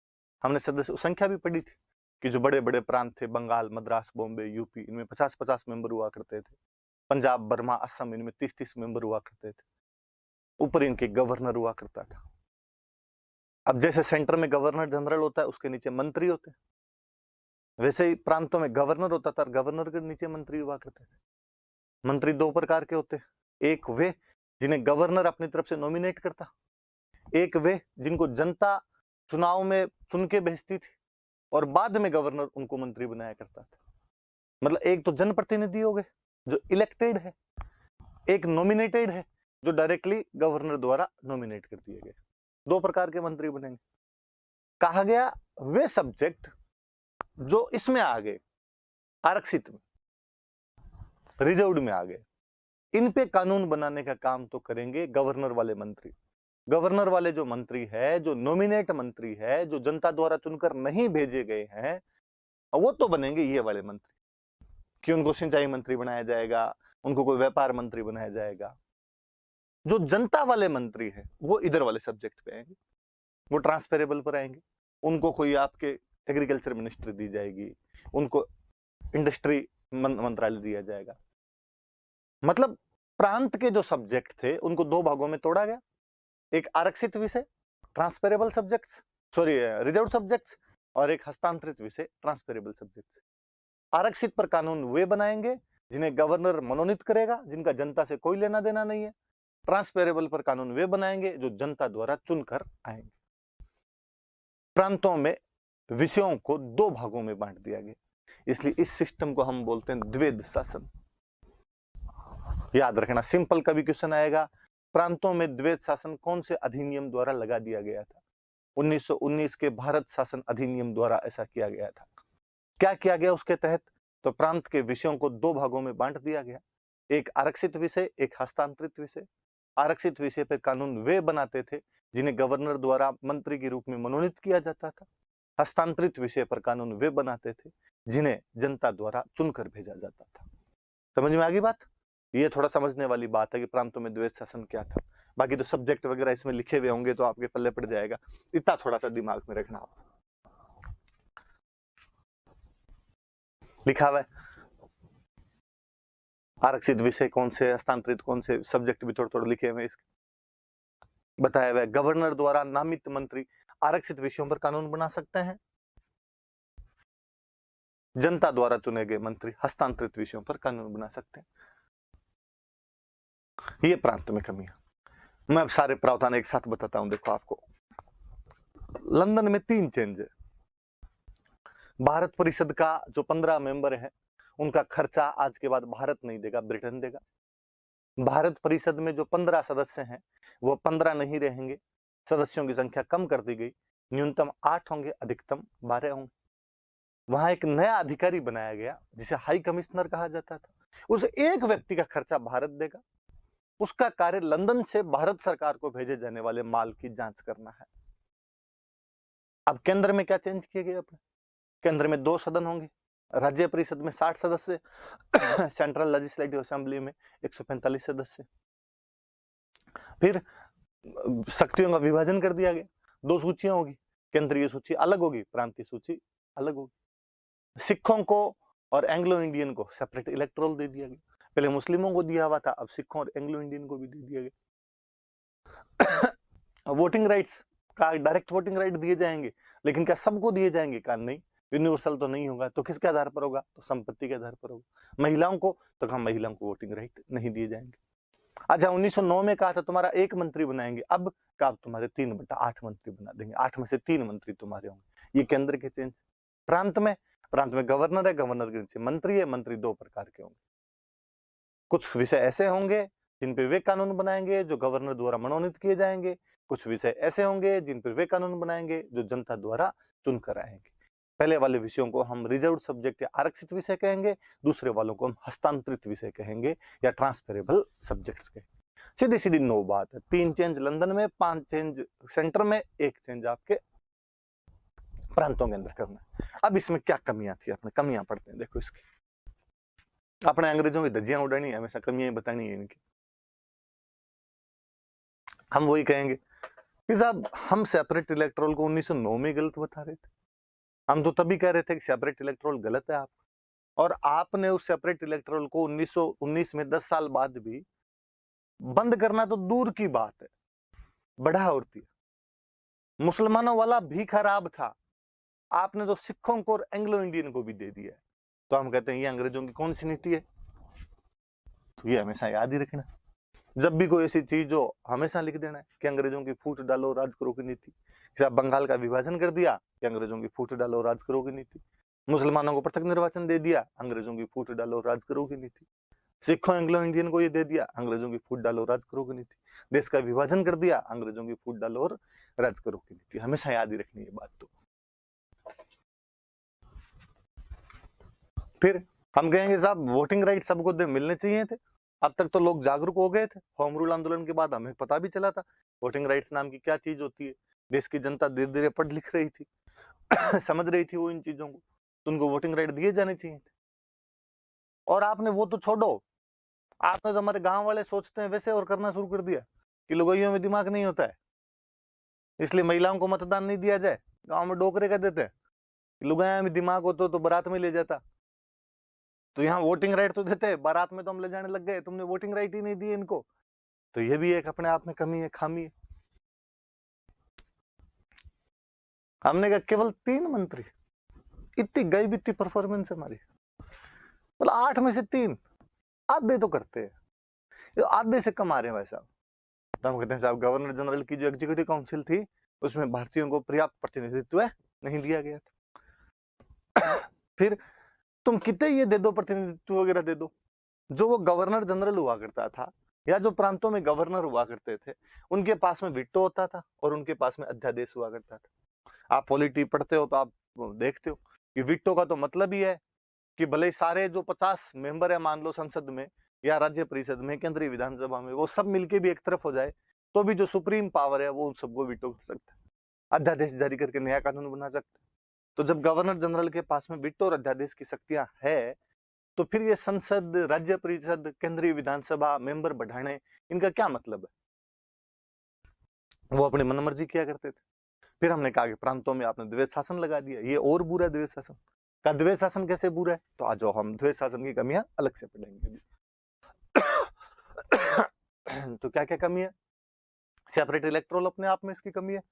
हमने सदस्य संख्या भी पढ़ी थी कि जो बड़े बड़े प्रांत थे, बंगाल, मद्रास, बॉम्बे, यूपी, इनमें 50-50 मेंबर हुआ करते थे। पंजाब, बर्मा, असम, इनमें 30-30 मेंबर हुआ करते थे। ऊपर इनके गवर्नर हुआ करता था। अब जैसे सेंटर में गवर्नर जनरल होता है, उसके नीचे मंत्री होते हैं, वैसे ही प्रांतों में गवर्नर होता था और गवर्नर के नीचे मंत्री हुआ करते थे। मंत्री 2 प्रकार के होते हैं, एक वे जिन्हें गवर्नर अपनी तरफ से नॉमिनेट करता, एक वे जिनको जनता चुनाव में चुन के भेजती थी और बाद में गवर्नर उनको मंत्री बनाया करता था। मतलब एक तो जनप्रतिनिधि हो गए जो इलेक्टेड है, एक नॉमिनेटेड है जो डायरेक्टली गवर्नर द्वारा नॉमिनेट कर दिए गए। दो प्रकार के मंत्री बनेंगे। कहा गया वे सब्जेक्ट जो इसमें आ गए, आरक्षित में, रिजर्व्ड में आ गए, इन पे कानून बनाने का काम तो करेंगे गवर्नर वाले मंत्री। गवर्नर वाले जो मंत्री है, जो नॉमिनेट मंत्री है, जो जनता द्वारा चुनकर नहीं भेजे गए हैं, वो तो बनेंगे ये वाले मंत्री, कि उनको सिंचाई मंत्री बनाया जाएगा, उनको कोई व्यापार मंत्री बनाया जाएगा। जो जनता वाले मंत्री हैं वो इधर वाले सब्जेक्ट पे आएंगे, वो ट्रांसफरेबल पर आएंगे। उनको कोई आपके एग्रीकल्चर मिनिस्ट्री दी जाएगी, उनको इंडस्ट्री मंत्रालय दिया जाएगा। मतलब प्रांत के जो सब्जेक्ट थे उनको दो भागों में तोड़ा गया, एक आरक्षित विषय transferable subjects, sorry reserve subjects, और एक हस्तांतरित विषय ट्रांसफरेबल सब्जेक्ट्स। आरक्षित पर कानून वे बनाएंगे जिन्हें गवर्नर मनोनीत करेगा, जिनका जनता से कोई लेना देना नहीं है। ट्रांसफरेबल पर कानून वे बनाएंगे जो जनता द्वारा चुनकर आएंगे। प्रांतों में विषयों को दो भागों में बांट दिया गया, इसलिए इस सिस्टम को हम बोलते हैं द्वैध शासन। याद रखना, सिंपल कभी क्वेश्चन आएगा, प्रांतों में द्वैध शासन कौन से अधिनियम द्वारा लगा दिया गया था? 1919 के भारत शासन अधिनियम द्वारा ऐसा किया गया था। क्या किया गया उसके तहत? तो प्रांत के विषयों को दो भागों में बांट दिया गया, एक आरक्षित विषय, एक हस्तांतरित विषय। आरक्षित विषय पर कानून वे बनाते थे जिन्हें गवर्नर द्वारा मंत्री के रूप में मनोनीत किया जाता था। हस्तांतरित विषय पर कानून वे बनाते थे जिन्हें जनता द्वारा चुनकर भेजा जाता था। समझ में आ गई बात? ये थोड़ा समझने वाली बात है कि प्रांतों में द्वैध शासन क्या था। बाकी तो सब्जेक्ट वगैरह इसमें लिखे हुए होंगे तो आपके पल्ले पड़ जाएगा, इतना थोड़ा सा दिमाग में रखना। आप लिखा हुआ है आरक्षित विषय कौन से, हस्तांतरित कौन से, सब्जेक्ट भी थोड़े थोड़े लिखे हुए इसके बताया हुआ है। गवर्नर द्वारा नामित मंत्री आरक्षित विषयों पर कानून बना सकते हैं, जनता द्वारा चुने गए मंत्री हस्तांतरित विषयों पर कानून बना सकते हैं। ये प्रांत में कमी है। मैं अब सारे प्रावधान एक साथ बताता हूं। देखो, आपको लंदन में 3 चेंज है। भारत परिषद का जो 15 मेंबर है उनका खर्चा आज के बाद भारत नहीं देगा, ब्रिटेन देगा। भारत परिषद में जो 15 सदस्य हैं वो 15 नहीं रहेंगे, सदस्यों की संख्या कम कर दी गई, न्यूनतम 8 होंगे, अधिकतम 12 होंगे। वहां एक नया अधिकारी बनाया गया जिसे हाई कमिश्नर कहा जाता था। उस एक व्यक्ति का खर्चा भारत देगा। उसका कार्य लंदन से भारत सरकार को भेजे जाने वाले माल की जांच करना है। अब केंद्र में क्या चेंज किए गए? अपने केंद्र में 2 सदन होंगे, राज्य परिषद में 60 सदस्य, सेंट्रल लेजिस्लेटिव असेंबली में 145 सदस्य। फिर शक्तियों का विभाजन कर दिया गया, 2 सूचियां होगी, केंद्रीय सूची अलग होगी, प्रांतीय सूची अलग होगी। सिखों को और एंग्लो इंडियन को सेपरेट इलेक्टोरल दे दिया गया। पहले मुस्लिमों को दिया हुआ था, अब सिखों और एंग्लो इंडियन को भी दे दिया गया। वोटिंग राइट्स का डायरेक्ट वोटिंग राइट दिए जाएंगे, लेकिन क्या सबको दिए जाएंगे? का नहीं, यूनिवर्सल तो नहीं होगा। तो किसके आधार पर होगा? तो संपत्ति के आधार पर होगा। महिलाओं को तो हम महिलाओं को वोटिंग राइट नहीं दिए जाएंगे। अच्छा, 1909 में कहा था तुम्हारा 1 मंत्री बनाएंगे, अब कहा तुम्हारे 3/8 मंत्री बना देंगे, 8 में से 3 मंत्री तुम्हारे होंगे। ये केंद्र के चेंज। प्रांत में गवर्नर है, गवर्नर के नीचे मंत्री है, मंत्री 2 प्रकार के होंगे। कुछ विषय ऐसे होंगे जिन पे वे कानून बनाएंगे जो गवर्नर द्वारा मनोनीत किए जाएंगे, कुछ विषय ऐसे होंगे जिन पर वे कानून बनाएंगे जो जनता द्वारा चुनकर आएंगे। पहले वाले विषयों को हम रिजर्व सब्जेक्ट या आरक्षित विषय कहेंगे, दूसरे वालों को हम हस्तांतरित विषय कहेंगे या ट्रांसफरेबल सब्जेक्ट्स कहेंगे। सीधी सीधी 9 बात है। 3 चेंज लंदन में, 5 चेंज सेंटर में, 1 चेंज आपके प्रांतों के अंदर करना है। अब इसमें क्या कमियां थी, अपने कमियां पढ़ते हैं। देखो, इसकी अपने अंग्रेजों की धज्जियां उड़ानी है, हमेशा कमियां बतानी है इनकी। हम वही कहेंगे कि साहब हम सेपरेट इलेक्टोरल को 1909 में गलत बता रहे थे। हम तो तभी कह रहे थे कि सेपरेट इलेक्टोरल गलत है आप, और आपने उस सेपरेट इलेक्टोरल को 1919 में 10 साल बाद भी बंद करना तो दूर की बात है, बढ़ा और दिया। मुसलमानों वाला भी खराब था, आपने तो सिखों को और एंग्लो इंडियन को भी दे दिया है। तो हम कहते हैं ये अंग्रेजों की कौन सी नीति है? तो ये हमेशा याद ही रखना। जब भी कोई ऐसी चीज हो हमेशा लिख देना है कि अंग्रेजों की फूट डालो राज करो की नीति। बंगाल का विभाजन कर दिया कि अंग्रेजों की फूट डालो राज करो की नीति। मुसलमानों को पृथक निर्वाचन दे दिया, अंग्रेजों की फूट डालो राज करो की नीति। सिखों एंग्लो इंडियन को ये दे दिया, अंग्रेजों की फूट डालो राज करो की नीति। देश का विभाजन कर दिया, अंग्रेजों की फूट डालो और राज करो की नीति। हमेशा याद ही रखनी है बात। तो फिर हम कहेंगे साहब वोटिंग राइट सबको मिलने चाहिए थे। अब तक तो लोग जागरूक हो गए थे, होम रूल आंदोलन के बाद हमें पता भी चला था वोटिंग राइट्स नाम की क्या चीज होती है। देश की जनता धीरे धीरे पढ़ लिख रही थी समझ रही थी वो इन चीजों को, तो उनको वोटिंग राइट दिए जाने चाहिए थे। और आपने वो तो छोड़ो, आपने तो हमारे गांव वाले सोचते हैं वैसे और करना शुरू कर दिया कि लुगाइयों में दिमाग नहीं होता है, इसलिए महिलाओं को मतदान नहीं दिया जाए। गांव में डोकरे कह देते हैं लुगाया में दिमाग हो तो बारात में ले जाता। तो यहाँ वोटिंग राइट तो देते, बारात में तो हम ले जाने लग गए, तुमने वोटिंग राइट ही नहीं दी इनको। तो ये भी एक अपने आप में कमी है, खामी है। हमने कहा केवल 3 मंत्री, इतनी गई बीती परफॉर्मेंस हमारी, मतलब 8 में से 3, आधे तो करते हैं, आधे से कम आ रहे हैं भाई साहब। तो हम कहते हैं साहब गवर्नर जनरल की जो एग्जीक्यूटिव काउंसिल थी उसमें भारतीयों को पर्याप्त प्रतिनिधित्व नहीं दिया गया था। फिर तुम कितने ये दे दो प्रतिनिधित्व वगैरह दे दो, जो वो गवर्नर जनरल हुआ करता था या जो प्रांतों में गवर्नर हुआ करते थे उनके पास में विटो होता था और उनके पास में अध्यादेश हुआ करता था। आप पॉलिटी पढ़ते हो तो आप देखते हो कि विटो का तो मतलब ही है कि भले ही सारे जो 50 मेंबर है मान लो संसद में या राज्य परिषद में, केंद्रीय विधानसभा में, वो सब मिलके भी एक तरफ हो जाए तो भी जो सुप्रीम पावर है वो उन सबको विटो कर सकता है, अध्यादेश जारी करके नया कानून बना सकता है। तो जब गवर्नर जनरल के पास में विटो और अध्यादेश की शक्तियां है तो फिर ये संसद, राज्य परिषद, केंद्रीय विधानसभा मेंबर बढ़ाने, इनका क्या मतलब है? वो अपनी मनमर्जी किया करते थे। फिर हमने कहा कि प्रांतों में आपने द्वैध शासन लगा दिया, ये और बुरा है द्वैध शासन का। द्वैध शासन कैसे बुरा है? तो आज हम द्वैध शासन की कमियां अलग से पढ़ेंगे। तो क्या क्या कमी है? सेपरेट इलेक्टोरल अपने आप में इसकी कमी है,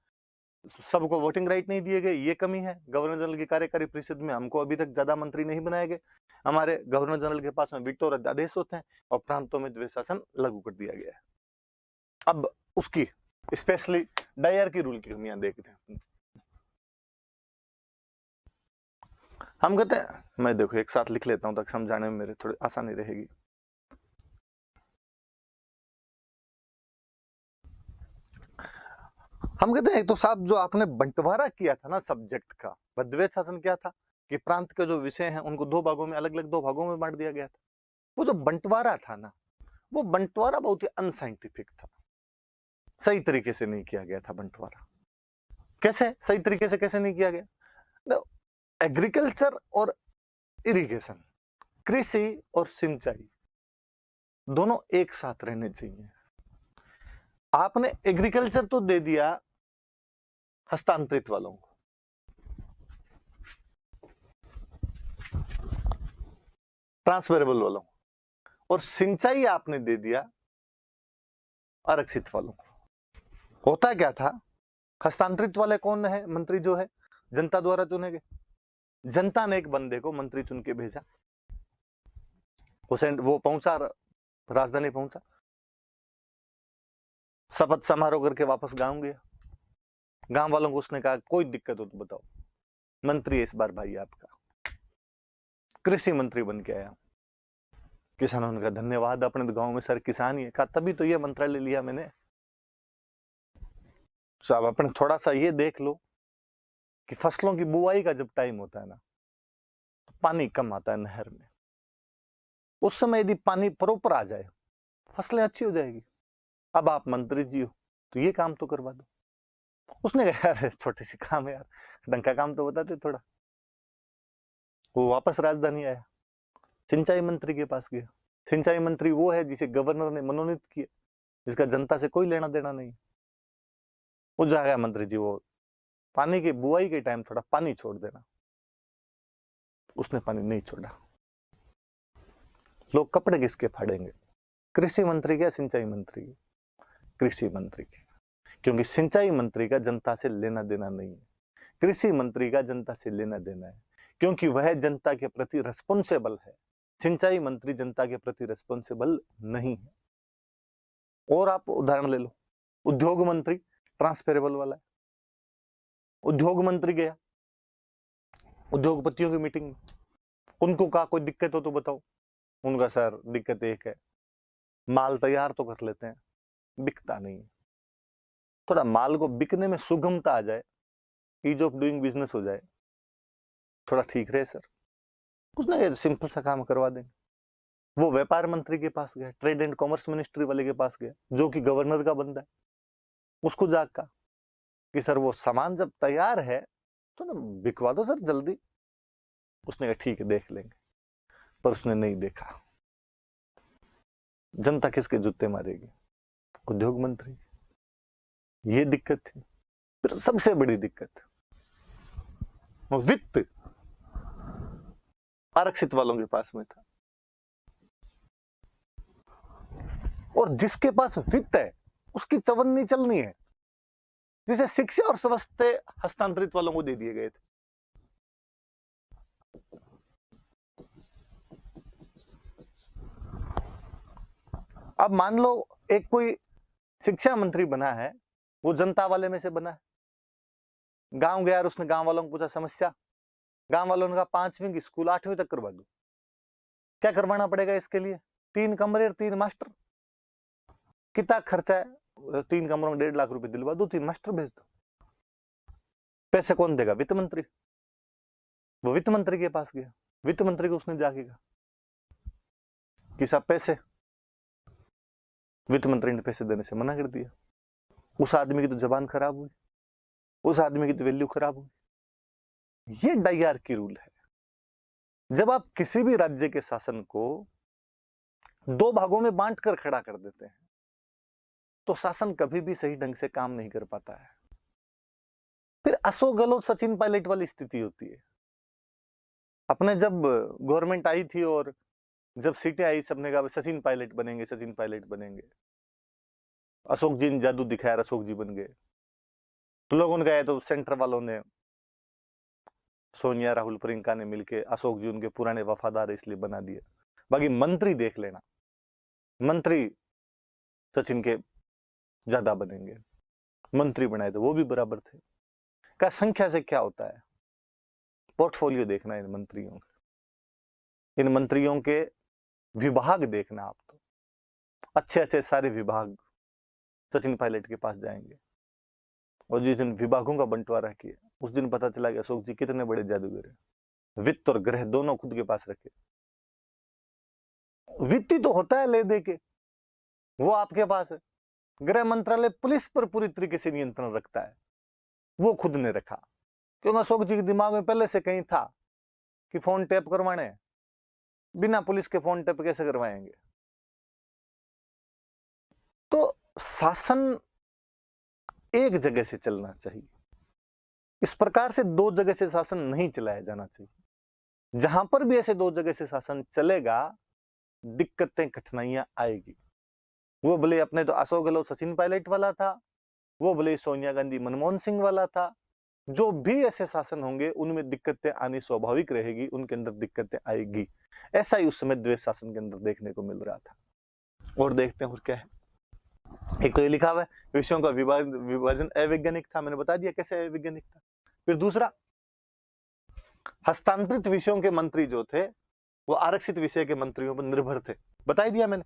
सबको वोटिंग राइट नहीं दिए गए, ये कमी है। गवर्नर जनरल की कार्यकारी परिषद में हमको अभी तक ज्यादा मंत्री नहीं बनाए गए, हमारे गवर्नर जनरल के पास में विटो और अध्यादेश होते हैं, और प्रांतों में द्वैध शासन लागू कर दिया गया है। अब उसकी स्पेशली डायर की रूल की कमियां देखते हैं। हम कहते हैं, मैं देखो एक साथ लिख लेता हूं ताकि समझाने में मेरे थोड़ी आसानी रहेगी। हम कहते हैं एक तो साहब जो आपने बंटवारा किया था ना सब्जेक्ट का, द्वैध शासन क्या था कि प्रांत के जो विषय हैं उनको 2 भागों में, अलग अलग 2 भागों में बांट दिया गया था। वो जो बंटवारा था ना, वो बंटवारा बहुत ही अनसाइंटिफिक था, सही तरीके से नहीं किया गया था बंटवारा। कैसे सही तरीके से कैसे नहीं किया गया? एग्रीकल्चर और इरिगेशन, कृषि और सिंचाई दोनों एक साथ रहने चाहिए। आपने एग्रीकल्चर तो दे दिया हस्तांतरित वालों को, ट्रांसफरेबल वालों को, और सिंचाई आपने दे दिया आरक्षित वालों को। होता क्या था, हस्तांतरित वाले कौन है? मंत्री जो है जनता द्वारा चुने गए, जनता ने एक बंदे को मंत्री चुन के भेजा, वो पहुंचा, राजधानी पहुंचा, शपथ समारोह करके वापस गांव गया। गांव वालों को उसने कहा कोई दिक्कत हो तो बताओ, मंत्री इस बार भाई आपका कृषि मंत्री बन के आया। किसानों ने कहा धन्यवाद, अपने तो गांव में सर किसान ही है। कहा तभी तो ये मंत्रालय लिया मैंने। साहब अपने थोड़ा सा ये देख लो कि फसलों की बुआई का जब टाइम होता है ना, तो पानी कम आता है नहर में, उस समय यदि पानी प्रॉपर आ जाए फसलें अच्छी हो जाएगी। अब आप मंत्री जी हो तो ये काम तो करवा दो। उसने कहा यार छोटी सी काम है यार, ढंग का काम तो बताते थोड़ा। वो वापस राजधानी आया, सिंचाई मंत्री के पास गया। सिंचाई मंत्री वो है जिसे गवर्नर ने मनोनीत किया, जिसका जनता से कोई लेना देना नहीं। वो जाएगा मंत्री जी, वो पानी की बुआई के टाइम थोड़ा पानी छोड़ देना। उसने पानी नहीं छोड़ा। लोग कपड़े किसके फाड़ेंगे? कृषि मंत्री के, सिंचाई मंत्री के? कृषि मंत्री के, क्योंकि सिंचाई मंत्री का जनता से लेना देना नहीं है, कृषि मंत्री का जनता से लेना देना है, क्योंकि वह जनता के प्रति रिस्पॉन्सिबल है। सिंचाई मंत्री जनता के प्रति रिस्पॉन्सिबल नहीं है। और आप उदाहरण ले लो, उद्योग मंत्री ट्रांसफरेबल वाला है। उद्योग मंत्री गया उद्योगपतियों की मीटिंग में, उनको कहा कोई दिक्कत हो तो बताओ, उनका सर दिक्कत एक है, माल तैयार तो कर लेते हैं, बिकता नहीं है। थोड़ा माल को बिकने में सुगमता आ जाए, ईज ऑफ डूइंग बिजनेस हो जाए, थोड़ा ठीक रहे सर, कुछ ना सिंपल सा काम करवा देंगे। वो व्यापार मंत्री के पास गया, ट्रेड एंड कॉमर्स मिनिस्ट्री वाले के पास गया, जो कि गवर्नर का बंदा है, उसको जाग का कि सर वो सामान जब तैयार है तो ना बिकवा दो सर जल्दी। उसने कहा ठीक है देख लेंगे, पर उसने नहीं देखा। जनता किसके जूते मारेगी? उद्योग मंत्री। ये दिक्कत थी। फिर सबसे बड़ी दिक्कत वित्त आरक्षित वालों के पास में था, और जिसके पास वित्त है उसकी चवन्नी चलनी है, जिसे शिक्षा और स्वास्थ्य हस्तांतरित वालों को दे दिए गए थे। अब मान लो एक कोई शिक्षा मंत्री बना है, वो जनता वाले में से बना है, गांव गया और उसने गांव वालों को पूछा समस्या, गांव वालों ने कहा 5वीं की स्कूल 8वीं तक करवा दो। क्या करवाना पड़ेगा इसके लिए? 3 कमरे और 3 मास्टर। कितना खर्चा है? 3 कमरों में 1.5 लाख रुपए दिलवा दो, 3 मास्टर भेज दो। पैसे कौन देगा? वित्त मंत्री। वो वित्त मंत्री के पास गया, वित्त मंत्री को उसने जाके कहा कि साहब पैसे। वित्त मंत्री ने पैसे देने से मना कर दिया। उस आदमी की तो जबान खराब हुई, उस आदमी की तो वैल्यू खराब हुई। ये डाइआरकी रूल है। जब आप किसी भी राज्य के शासन को 2 भागों में बांट कर खड़ा कर देते हैं तो शासन कभी भी सही ढंग से काम नहीं कर पाता है। फिर अशोक गहलोत सचिन पायलट वाली स्थिति होती है। अपने जब गवर्नमेंट आई थी और जब सीटें आई, सबने कहा सचिन पायलट बनेंगे, सचिन पायलट बनेंगे। अशोक जी ने जादू दिखाया, अशोक जी बन गए। तो लोगों ने कहा तो सेंटर वालों ने, सोनिया राहुल प्रियंका ने मिलके अशोक जी उनके पुराने वफादार इसलिए बना दिए। बाकी मंत्री देख लेना, मंत्री सचिन के ज्यादा बनेंगे। मंत्री बनाए तो वो भी बराबर थे। क्या संख्या से क्या होता है? पोर्टफोलियो देखना है इन मंत्रियों का, इन मंत्रियों के विभाग देखना। आप तो अच्छे अच्छे सारे विभाग सचिन पायलट के पास जाएंगे, और जिस दिन विभागों का बंटवारा किया उस दिन पता चला कि अशोक जी कितने बड़े जादूगर हैं। वित्त और गृह दोनों खुद के पास रखे। वित्त तो होता है ले दे के, वो आपके पास है। गृह मंत्रालय पुलिस पर पूरी तरीके से नियंत्रण रखता है, वो खुद ने रखा। क्योंकि अशोक जी के दिमाग में पहले से कहीं था कि फोन टैप करवाने, बिना पुलिस के फोन टैप कैसे करवाएंगे? तो शासन एक जगह से चलना चाहिए। इस प्रकार से 2 जगह से शासन नहीं चलाया जाना चाहिए। जहां पर भी ऐसे 2 जगह से शासन चलेगा, दिक्कतें कठिनाइयां आएगी। वो भले अपने तो अशोक गहलोत सचिन पायलट वाला था, वो भले सोनिया गांधी मनमोहन सिंह वाला था। जो भी ऐसे शासन होंगे उनमें दिक्कतें आनी स्वाभाविक रहेगी, उनके अंदर दिक्कतें आएगी। ऐसा ही उस समय द्वैत शासन के अंदर देखने को मिल रहा था। और देखते हैं और क्या है। एक तो ये लिखा हुआ है विषयों का विभाजन अवैज्ञानिक था, मैंने बता दिया कैसे अवैज्ञानिक था। फिर दूसरा, हस्तांतरित विषयों के मंत्री जो थे वो आरक्षित विषय के मंत्रियों पर निर्भर थे, बता दिया मैंने।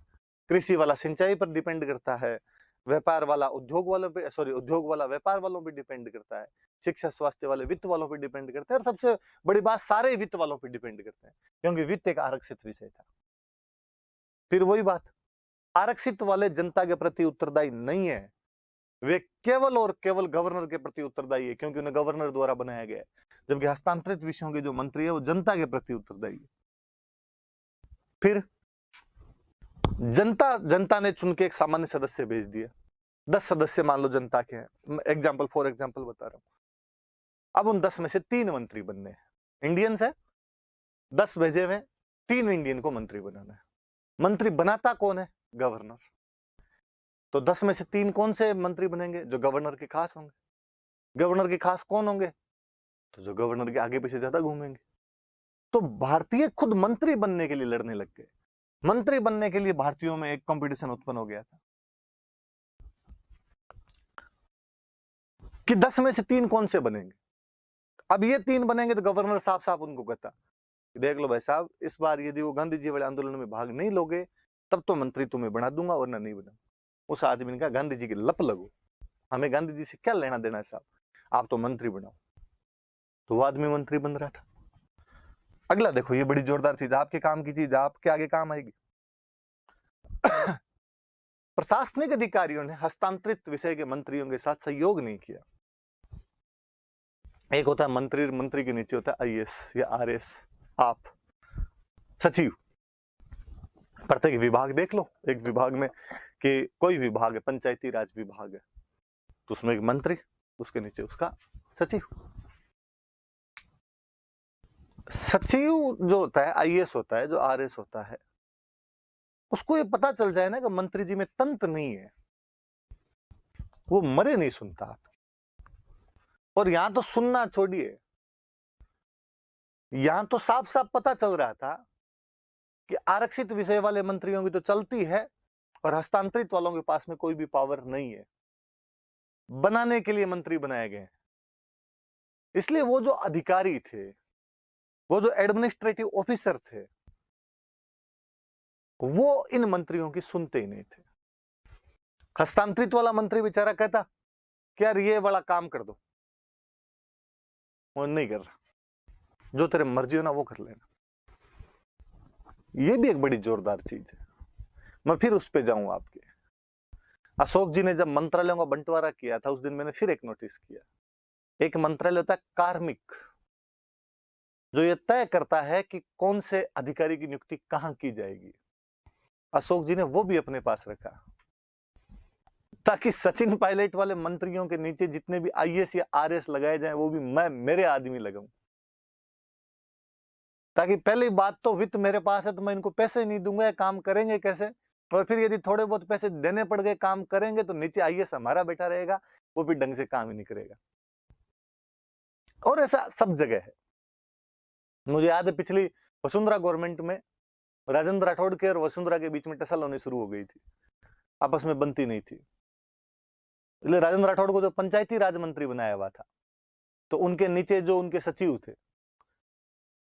कृषि वाला सिंचाई पर डिपेंड करता है, व्यापार वाला उद्योग वालों पे, उद्योग वाला व्यापार वालों पे डिपेंड करता है, शिक्षा स्वास्थ्य वाले वित्त वालों पे डिपेंड करते हैं, और सबसे बड़ी बात सारे वित्त वालों पे डिपेंड करते हैं, क्योंकि वित्त एक आरक्षित विषय था। फिर वही बात, आरक्षित वाले जनता के प्रति उत्तरदायी नहीं है, वे केवल और केवल गवर्नर के प्रति उत्तरदायी है, क्योंकि उन्हें गवर्नर द्वारा बनाया गया है। जबकि हस्तांतरित विषयों के जो मंत्री है वो जनता के प्रति उत्तरदायी है। फिर जनता ने चुन के एक सामान्य सदस्य भेज दिया, 10 सदस्य मान लो जनता के हैं, एग्जाम्पल फॉर एग्जाम्पल बता रहा हूं। अब उन 10 में से 3 मंत्री बनने हैं, इंडियंस है, 10 भेजे हुए, 3 इंडियन को मंत्री बनाना है। मंत्री बनाता कौन है? गवर्नर। तो 10 में से 3 कौन से मंत्री बनेंगे? जो गवर्नर के खास होंगे। गवर्नर के खास कौन होंगे? तो जो गवर्नर के आगे पीछे ज्यादा घूमेंगे। तो भारतीय खुद मंत्री बनने के लिए लड़ने लग गए। मंत्री बनने के लिए भारतीयों में एक कंपटीशन उत्पन्न हो गया था कि 10 में से 3 कौन से बनेंगे। अब ये 3 बनेंगे तो गवर्नर साफ साफ उनको कहता देख लो भाई साहब, इस बार यदि वो गांधी जी वाले आंदोलन में भाग नहीं लोगे तब तो मंत्री तुम्हें बना दूंगा वरना नहीं बना। उस आदमी ने कहा गांधी जी की लप लगो, हमें गांधी जी से क्या लेना देना है साहब, आप तो मंत्री बनाओ। तो वो आदमी मंत्री बन रहा था। अगला देखो, ये बड़ी जोरदार चीज, आपके काम की चीज आपके आगे काम आएगी। प्रशासनिक अधिकारियों ने हस्तांतरित विषय के मंत्रियों के साथ सहयोग नहीं किया। एक होता है मंत्री, मंत्री के नीचे होता है आईएएस या आरएस, आप सचिव। प्रत्येक विभाग देख लो, एक विभाग में कि कोई विभाग है, पंचायती राज विभाग है, तो उसमें एक मंत्री, उसके नीचे उसका सचिव। सचिव जो होता है, आईएएस होता है, जो आरएस होता है, उसको ये पता चल जाए ना कि मंत्री जी में तंत्र नहीं है, वो मरे नहीं सुनता आप। और यहां तो सुनना छोड़िए, यहां तो साफ साफ पता चल रहा था कि आरक्षित विषय वाले मंत्रियों की तो चलती है और हस्तांतरित वालों के पास में कोई भी पावर नहीं है, बनाने के लिए मंत्री बनाए गए। इसलिए वो जो अधिकारी थे, वो जो एडमिनिस्ट्रेटिव ऑफिसर थे, वो इन मंत्रियों की सुनते ही नहीं थे। हस्तांतरित वाला मंत्री बेचारा कहता कि यार ये वाला काम कर दो, वो नहीं कर रहा, जो तेरे मर्जी हो ना वो कर लेना। ये भी एक बड़ी जोरदार चीज है। मैं फिर उस पे जाऊं आपके, अशोक जी ने जब मंत्रालयों का बंटवारा किया था, उस दिन मैंने फिर एक नोटिस किया। एक मंत्रालय होता है कार्मिक, जो ये तय करता है कि कौन से अधिकारी की नियुक्ति कहां की जाएगी। अशोक जी ने वो भी अपने पास रखा, ताकि सचिन पायलट वाले मंत्रियों के नीचे जितने भी आईएएस या आरएस लगाए जाएं, वो भी मैं मेरे आदमी लगाऊं। ताकि पहली बात तो वित्त मेरे पास है तो मैं इनको पैसे नहीं दूंगा, काम करेंगे कैसे, और फिर यदि थोड़े बहुत पैसे देने पड़ गए काम करेंगे तो नीचे आईएएस हमारा बैठा रहेगा, वो भी ढंग से काम ही नहीं करेगा। और ऐसा सब जगह है। मुझे याद है पिछली वसुंधरा गवर्नमेंट में राजेंद्र राठौड़ के और वसुंधरा के बीच में टसल होनी शुरू हो गई थी, आपस में बनती नहीं थी। इसलिए राजेंद्र राठौड़ को जो पंचायती राज मंत्री बनाया हुआ था, तो उनके नीचे जो उनके सचिव थे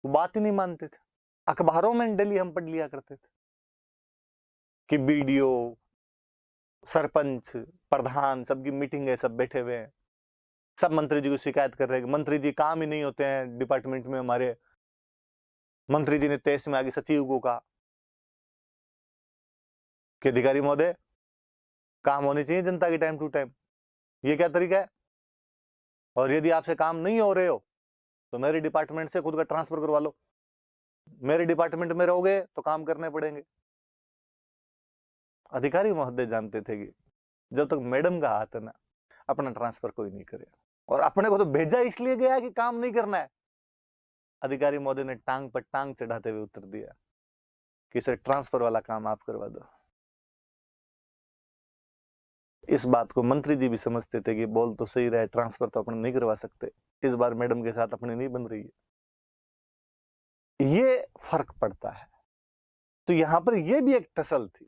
वो बात ही नहीं मानते थे। अखबारों में डेली हम पढ़ लिया करते थे कि बीडीओ, सरपंच, प्रधान सबकी मीटिंग है, सब बैठे हुए हैं, सब मंत्री जी को शिकायत कर रहे हैं कि मंत्री जी काम ही नहीं होते हैं डिपार्टमेंट में हमारे। मंत्री जी ने तेज में आगे सचिव को कहा कि अधिकारी महोदय, काम होने चाहिए जनता के टाइम टू टाइम, ये क्या तरीका है, और यदि आपसे काम नहीं हो रहे हो तो मेरे डिपार्टमेंट से खुद का ट्रांसफर करवा लो, मेरे डिपार्टमेंट में रहोगे तो काम करने पड़ेंगे। अधिकारी महोदय जानते थे कि जब तक मैडम का हाथ है ना, अपना ट्रांसफर कोई नहीं करेगा, और अपने को तो भेजा इसलिए गया कि काम नहीं करना है। अधिकारी महोदय ने टांग पर टांग चढ़ाते हुए उत्तर दिया कि सर ट्रांसफर वाला काम आप करवा दो। इस बात को मंत्री जी भी समझते थे कि बोल तो सही रहा है, ट्रांसफर तो अपने नहीं करवा सकते, इस बार मैडम के साथ अपनी नहीं बन रही है, ये फर्क पड़ता है। तो यहां पर यह भी एक टसल थी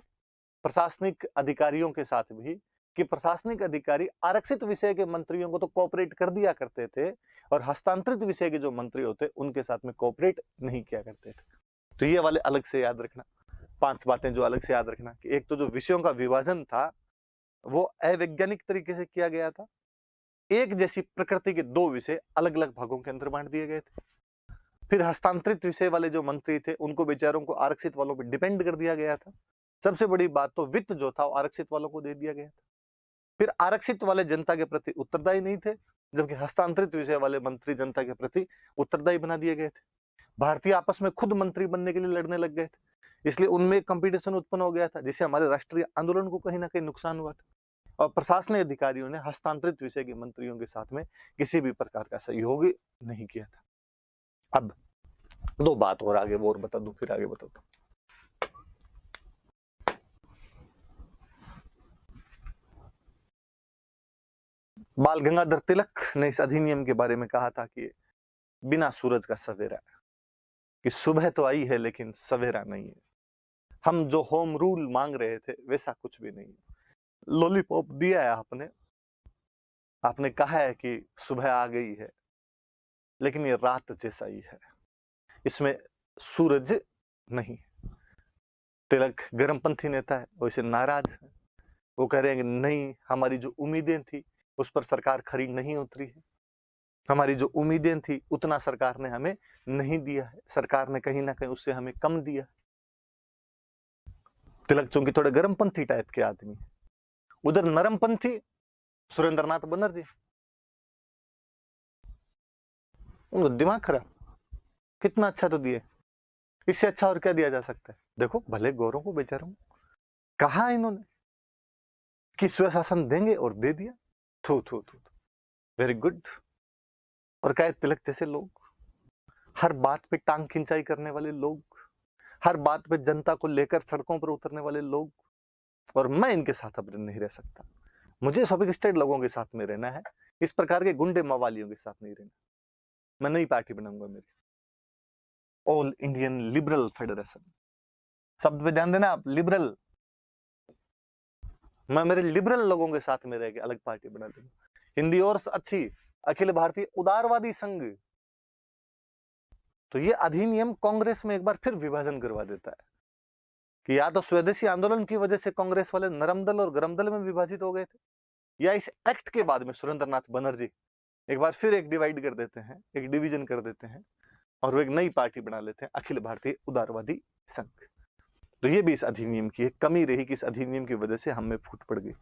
प्रशासनिक अधिकारियों के साथ भी, कि प्रशासनिक अधिकारी आरक्षित विषय के मंत्रियों को तो कोऑपरेट कर दिया करते थे और हस्तांतरित विषय के जो मंत्री होते उनके साथ में कोऑपरेट नहीं किया करते थे। तो ये वाले अलग से याद रखना, 5 बातें जो अलग से याद रखना कि एक तो जो विषयों का विभाजन था वो अवैज्ञानिक तरीके से किया गया था, एक जैसी प्रकृति के 2 विषय अलग अलग भागों के अंदर बांट दिए गए थे। फिर हस्तांतरित विषय वाले जो मंत्री थे उनको बेचारों को आरक्षित वालों पर डिपेंड कर दिया गया था। सबसे बड़ी बात तो वित्त जो था वो आरक्षित वालों को दे दिया गया था। फिर आरक्षित वाले जनता के प्रति उत्तरदायी नहीं थे, जबकि हस्तांतरित विषय वाले मंत्री जनता के प्रति उत्तरदायी बना दिए गए थे। भारतीय आपस में खुद मंत्री बनने के लिए लड़ने लग गए थे, इसलिए उनमें कंपटीशन उत्पन्न हो गया था, जिससे हमारे राष्ट्रीय आंदोलन को कहीं ना कहीं नुकसान हुआ था। और प्रशासनिक अधिकारियों ने हस्तांतरित विषय के मंत्रियों के साथ में किसी भी प्रकार का सहयोग नहीं किया था। अब 2 बात और आगे वो और बता दूं, फिर आगे बताता हूं। बाल गंगाधर तिलक ने इस अधिनियम के बारे में कहा था कि बिना सूरज का सवेरा, कि सुबह तो आई है लेकिन सवेरा नहीं है। हम जो होम रूल मांग रहे थे वैसा कुछ भी नहीं है। लॉलीपॉप दिया है आपने, आपने कहा है कि सुबह आ गई है, लेकिन ये रात जैसा ही है, इसमें सूरज नहीं। तिलक गर्मपंथी नेता है, वो इसे नाराज है। वो कह रहे हैं कि नहीं, हमारी जो उम्मीदें थी उस पर सरकार खरी नहीं उतरी है, हमारी जो उम्मीदें थी उतना सरकार ने हमें नहीं दिया है, सरकार ने कहीं ना कहीं उससे हमें कम दिया। तिलक चूंकि थोड़े गर्मपंथी टाइप के आदमी, उधर नरमपंथी सुरेंद्रनाथ बनर्जी, उनको दिमाग खराब। कितना अच्छा तो दिए, इससे अच्छा और क्या दिया जा सकता है। देखो भले गौरों को बेचारों कहा इन्होंने कि स्वशासन देंगे और दे दिया। थू थू थू, वेरी गुड। और क्या तिलक जैसे लोग, हर बात पे टांग खिंचाई करने वाले लोग, हर बात पे जनता को लेकर सड़कों पर उतरने वाले लोग, और मैं इनके साथ अब नहीं रह सकता। मुझे सोफिस्टिकेटेड लोगों के साथ में रहना है, इस प्रकार के गुंडे मवालियों के साथ नहीं रहना। मैं नई पार्टी बनाऊंगा, मेरी ऑल इंडियन लिबरल फेडरेशन। शब्द पे ध्यान देना आप, लिबरल। मैं मेरे लिबरल लोगों के साथ में रह के अलग पार्टी बना दूंगा। हिंदी और अच्छी, अखिल भारतीय उदारवादी संघ। तो ये अधिनियम कांग्रेस में एक बार फिर विभाजन करवा देता है कि या तो स्वदेशी आंदोलन की वजह से कांग्रेस वाले नरम दल और गरम दल में विभाजित हो गए थे, या इस एक्ट के बाद में सुरेंद्रनाथ बनर्जी एक बार फिर एक डिवाइड कर देते हैं, एक डिवीजन कर देते हैं, और वो एक नई पार्टी बना लेते हैं, अखिल भारतीय उदारवादी संघ। तो ये भी इस अधिनियम की एक कमी रही कि इस अधिनियम की वजह से हम में फूट पड़ गई।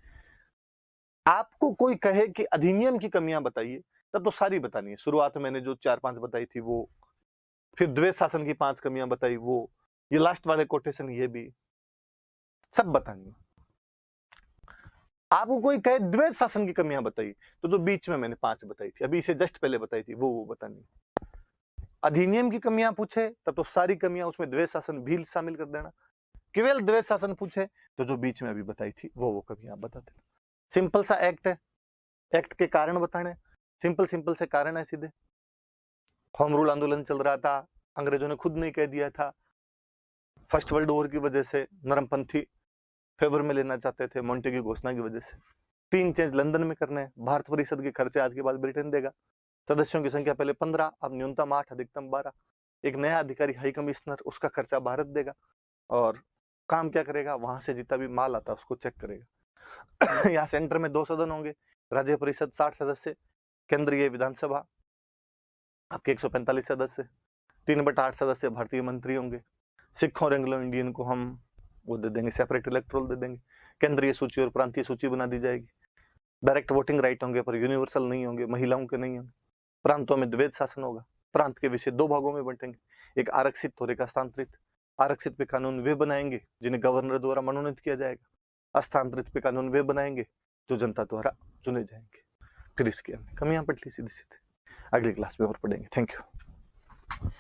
आपको कोई कहे कि अधिनियम की कमियां बताइए, तब तो सारी बतानी है। शुरुआत में मैंने जो 4-5 बताई थी वो, फिर द्वैत शासन की 5 कमियां बताई वो, ये लास्ट वाले कोटेशन ये भी सब बतानी है। आपको कोई कहे द्वैत शासन की कमियां बताइए, तो जो बीच में मैंने 5 बताई थी, अभी इसे जस्ट पहले बताई थी, वो बतानी। अधिनियम की कमियां पूछे तब तो सारी कमियां, उसमें द्वैत शासन भी शामिल कर देना। केवल द्वैत शासन पूछे तो जो बीच में अभी बताई थी वो कमियां आप बता देना। सिंपल सा एक्ट है, एक्ट के कारण बताने, सिंपल से कारण है सीधे। होम रूल आंदोलन चल रहा था, अंग्रेजों ने खुद नहीं कह दिया था, फर्स्ट वर्ल्ड वॉर की वजह से नरमपंथी फेवर में लेना चाहते थे, मोंटे की घोषणा की वजह से। 3 चेंज लंदन में करने हैं, भारत परिषद के खर्चे आज के बाद ब्रिटेन देगा, सदस्यों की संख्या पहले 15, अब न्यूनतम 8, अधिकतम 12। एक नया अधिकारी हाई कमिश्नर, उसका खर्चा भारत देगा, और काम क्या करेगा, वहां से जितना भी माल आता है उसको चेक करेगा। यहाँ सेंटर में 2 सदन होंगे, राज्य परिषद 60 सदस्य, केंद्रीय विधानसभा आपके 145 सदस्य, 3/8 सदस्य भारतीय मंत्री होंगे। सिख और एंग्लो इंडियन को हम वो दे देंगे, सेपरेट इलेक्टोरल दे देंगे। केंद्रीय सूची और प्रांतीय सूची बना दी जाएगी। डायरेक्ट वोटिंग राइट होंगे पर यूनिवर्सल नहीं होंगे, महिलाओं के नहीं होंगे। प्रांतों में द्वैत शासन होगा, प्रांत के विषय 2 भागों में बंटेंगे, एक आरक्षित और एक हस्तांतरित। आरक्षित पे कानून वे बनाएंगे जिन्हें गवर्नर द्वारा मनोनीत किया जाएगा, हस्तांतरित पे कानून वे बनाएंगे जो जनता द्वारा चुने जाएंगे। फिर इसकी हमने कमियां पढ़ ली सीधी सीधी, अगली क्लास में और पढ़ेंगे। Thank you.